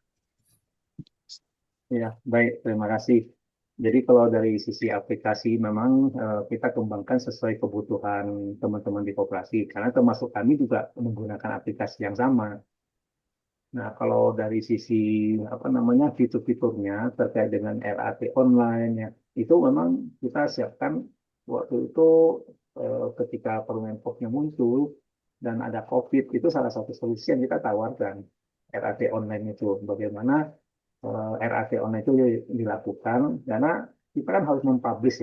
Ya, baik, terima kasih. Jadi kalau dari sisi aplikasi memang kita kembangkan sesuai kebutuhan teman-teman di koperasi, karena termasuk kami juga menggunakan aplikasi yang sama. Nah, kalau dari sisi fitur-fiturnya terkait dengan RAT online ya, itu memang kita siapkan waktu itu ketika Permenpopnya muncul dan ada COVID, itu salah satu solusi yang kita tawarkan RAT online itu. Bagaimana RAT online itu dilakukan karena kita kan harus mempublish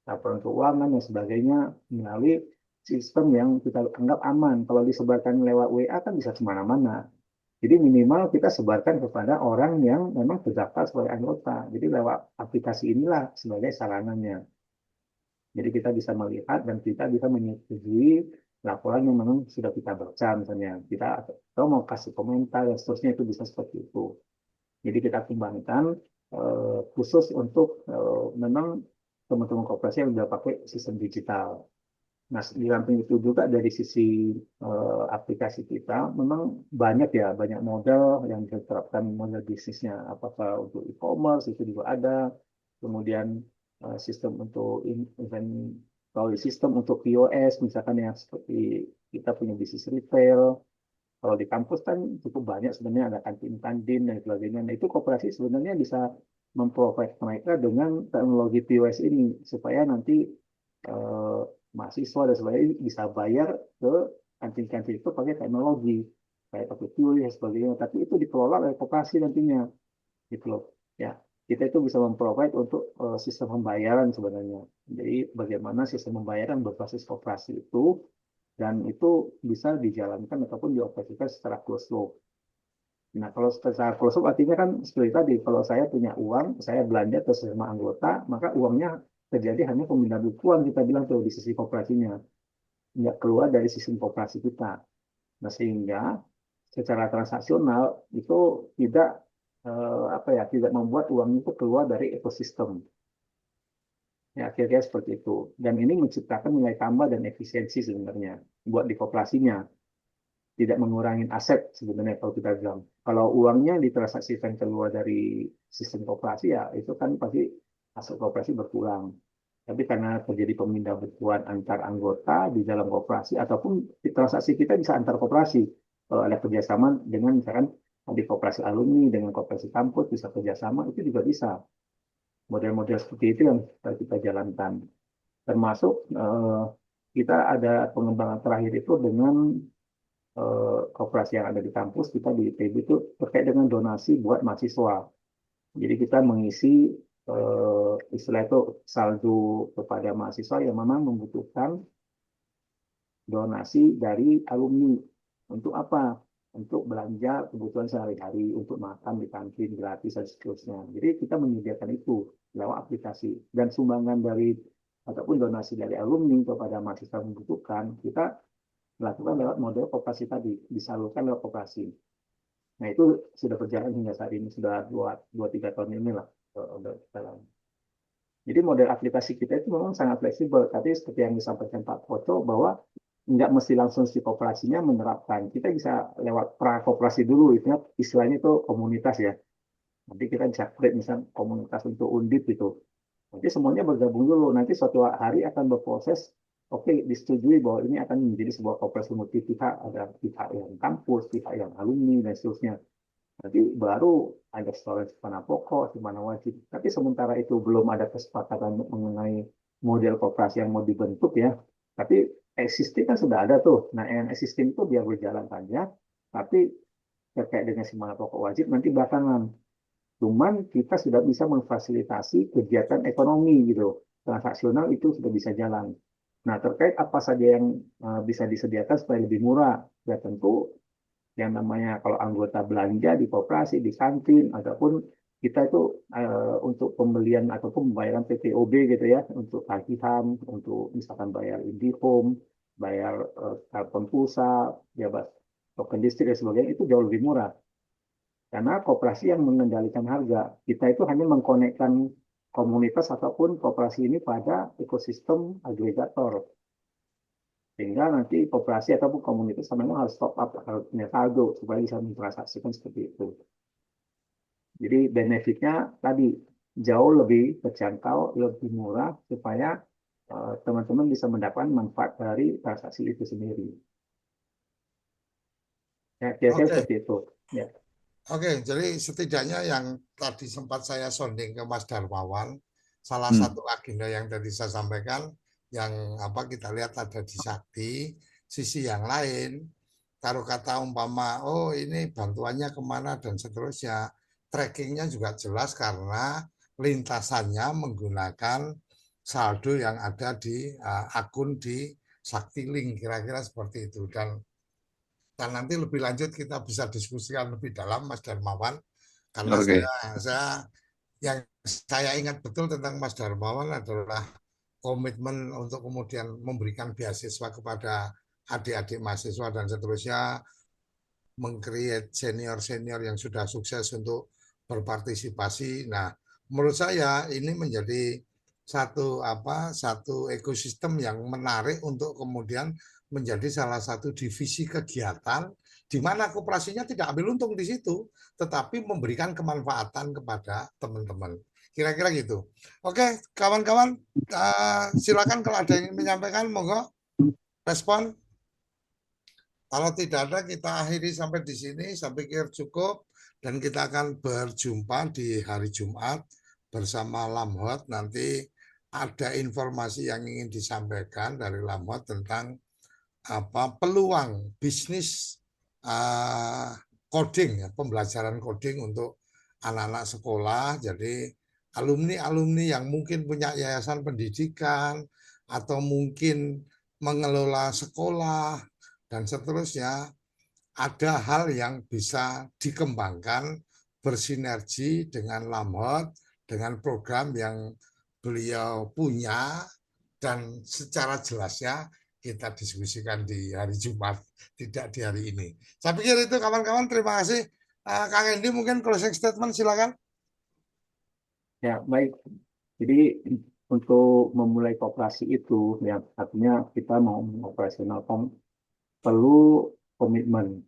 laporan keuangan dan sebagainya melalui sistem yang kita anggap aman. Kalau disebarkan lewat WA kan bisa kemana-mana. Jadi minimal kita sebarkan kepada orang yang memang terdaftar sebagai anggota. Jadi lewat aplikasi inilah sebagai sarananya. Jadi kita bisa melihat dan kita bisa menyetujui laporan yang memang sudah kita baca, misalnya kita atau mau kasih komentar dan seterusnya, itu bisa seperti itu. Jadi kita kembangkan khusus untuk memang teman-teman koperasi yang sudah pakai sistem digital. Nah, di samping itu juga dari sisi aplikasi kita, memang banyak model yang bisa diterapkan model bisnisnya. Apakah untuk e-commerce itu juga ada, kemudian sistem untuk event, kalau sistem untuk POS, misalkan yang seperti kita punya bisnis retail. Kalau di kampus kan cukup banyak sebenarnya ada kantin-kantin dan sebagainya. Nah, itu koperasi sebenarnya bisa memprovide mereka dengan teknologi POS ini supaya nanti eh, mahasiswa dan sebagainya bisa bayar ke kantin-kantin itu pakai teknologi kayak pakai QRIS dan sebagainya. Tapi itu dikelola oleh koperasi nantinya, gitu loh. Ya, kita itu bisa memprovide untuk sistem pembayaran sebenarnya. Jadi bagaimana sistem pembayaran berbasis koperasi itu dan itu bisa dijalankan ataupun dioperasikan secara closed loop. Nah, kalau secara closed loop artinya kan seperti tadi, kalau saya punya uang, saya belanja ke sesama anggota, maka uangnya terjadi hanya pemindahan uang kita bilang tuh di sisi koperasinya, nggak keluar dari sistem koperasi kita. Nah, sehingga secara transaksional itu tidak tidak membuat uang itu keluar dari ekosistem. Ya, kira-kira seperti itu. Dan ini menciptakan nilai tambah dan efisiensi sebenarnya buat di koperasinya. Tidak mengurangi aset sebenarnya kalau kita bilang. Kalau uangnya ditransaksikan keluar dari sistem koperasi ya itu kan pasti aset koperasi berkurang. Tapi karena terjadi pemindahan antar anggota di dalam koperasi ataupun transaksi kita bisa antar koperasi. Kalau ada kerjasama dengan misalkan di koperasi alumni dengan koperasi kampus bisa kerjasama itu juga bisa. Model-model seperti itu yang kita jalankan. Termasuk kita ada pengembangan terakhir itu dengan koperasi yang ada di kampus kita di ITB itu terkait dengan donasi buat mahasiswa. Jadi kita mengisi istilah itu saldo kepada mahasiswa yang memang membutuhkan donasi dari alumni. Untuk apa? Untuk belanja kebutuhan sehari-hari, untuk makan di kantin gratis dan seterusnya. Jadi kita menyediakan itu lewat aplikasi dan sumbangan dari ataupun donasi dari alumni kepada mahasiswa membutuhkan kita lakukan lewat model koperasi tadi, disalurkan lewat koperasi. Nah itu sudah berjalan hingga saat ini, sudah 2-3 tahun inilah. Jadi model aplikasi kita itu memang sangat fleksibel, tapi seperti yang disampaikan Pak Foto bahwa nggak mesti langsung si koperasinya menerapkan. Kita bisa lewat pra-koperasi dulu, istilahnya itu komunitas ya. Nanti kita bisa create misalnya komunitas untuk undip gitu. Nanti semuanya bergabung dulu. Nanti suatu hari akan berproses, oke, disetujui bahwa ini akan menjadi sebuah koperasi multi pihak, ada pihak yang kampus, pihak yang alumni, dan seterusnya. Nanti baru ada simpan pokok, simpan wajib. Tapi sementara itu belum ada kesepakatan mengenai model koperasi yang mau dibentuk ya. Tapi existing kan sudah ada tuh. Nah, yang existing itu biar berjalan saja. Tapi terkait dengan simpan pokok wajib nanti belakangan. Cuman kita sudah bisa memfasilitasi kegiatan ekonomi gitu. Transaksional itu sudah bisa jalan. Nah, terkait apa saja yang bisa disediakan supaya lebih murah, ya tentu yang namanya kalau anggota belanja di koperasi, di kantin, ataupun kita itu untuk pembelian ataupun pembayaran PTOB gitu ya, untuk tagihan, untuk misalkan bayar IndiHome, bayar telepon pulsa, jabat token listrik dan sebagainya, itu jauh lebih murah. Karena koperasi yang mengendalikan harga, kita itu hanya mengkonekkan komunitas ataupun koperasi ini pada ekosistem agregator. Sehingga nanti koperasi ataupun komunitas memang harus top up, harus punya saldo supaya bisa mentransaksikan seperti itu. Jadi benefitnya tadi jauh lebih terjangkau, lebih murah supaya teman-teman bisa mendapatkan manfaat dari transaksi itu sendiri. Ya, kira-kira Oke. seperti itu. Ya. Oke, jadi setidaknya yang tadi sempat saya sounding ke Mas Darmawan, salah Hmm. satu agenda yang tadi saya sampaikan, yang apa kita lihat ada di Sakti, sisi yang lain, taruh kata umpama, oh ini bantuannya kemana dan seterusnya, trackingnya juga jelas karena lintasannya menggunakan saldo yang ada di akun di Sakti Link, kira-kira seperti itu. Dan nanti lebih lanjut kita bisa diskusikan lebih dalam Mas Darmawan karena Oke. saya yang saya ingat betul tentang Mas Darmawan adalah komitmen untuk kemudian memberikan beasiswa kepada adik-adik mahasiswa dan seterusnya, mengcreate senior-senior yang sudah sukses untuk berpartisipasi. Nah, menurut saya ini menjadi satu ekosistem yang menarik untuk kemudian menjadi salah satu divisi kegiatan di mana koperasinya tidak ambil untung di situ, tetapi memberikan kemanfaatan kepada teman-teman. Kira-kira gitu. Oke, kawan-kawan, silakan kalau ada yang ingin menyampaikan, monggo respon. Kalau tidak ada, kita akhiri sampai di sini. Saya pikir cukup. Dan kita akan berjumpa di hari Jumat bersama Lamhot. Nanti ada informasi yang ingin disampaikan dari Lamhot tentang peluang bisnis coding, ya, pembelajaran coding untuk anak-anak sekolah. Jadi alumni-alumni yang mungkin punya yayasan pendidikan atau mungkin mengelola sekolah dan seterusnya, ada hal yang bisa dikembangkan bersinergi dengan Lamhot, dengan program yang beliau punya, dan secara jelasnya kita diskusikan di hari Jumat, tidak di hari ini. Saya pikir itu kawan-kawan, terima kasih. Kang Hendy mungkin closing statement, silakan. Ya, baik. Jadi untuk memulai koperasi itu, ya artinya kita mau mengoperasionalkan perlu komitmen.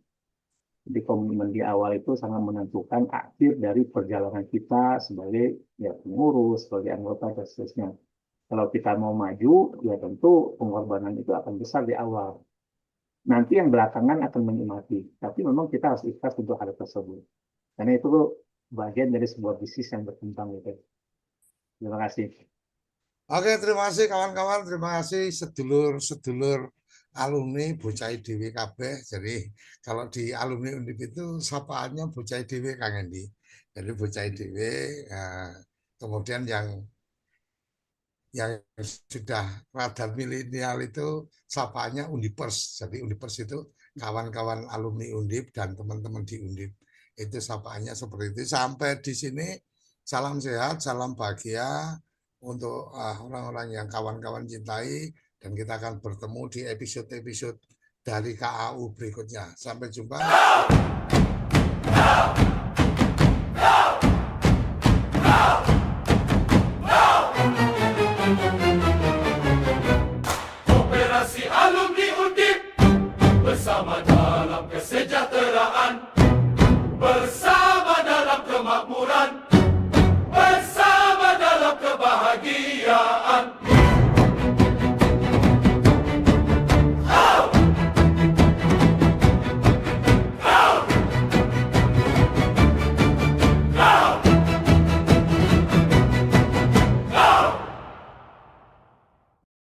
Jadi komitmen di awal itu sangat menentukan akhir dari perjalanan kita sebagai ya pengurus, sebagai anggota dan seterusnya. Kalau kita mau maju, ya tentu pengorbanan itu akan besar di awal. Nanti yang belakangan akan menikmati. Tapi memang kita harus ikhlas untuk hal tersebut. Karena itu bagian dari sebuah bisnis yang berkembang. Gitu. Terima kasih. Oke, terima kasih kawan-kawan. Terima kasih sedulur-sedulur alumni Bocah IDW KB. Jadi kalau di alumni Undip itu sapaannya Bocah IDW, Kang Hendy. Jadi Bocah IDW, kemudian yang sudah rada milenial itu sapaannya Undipers. Jadi Undipers itu kawan-kawan alumni Undip dan teman-teman di Undip. Itu sapaannya seperti itu. Sampai di sini, salam sehat, salam bahagia untuk orang-orang yang kawan-kawan cintai. Dan kita akan bertemu di episode-episode dari KAU berikutnya. Sampai jumpa. Koperasi alumni Undip bersama dalam kesejahteraan, bersama dalam kemakmuran, bersama dalam kebahagiaan.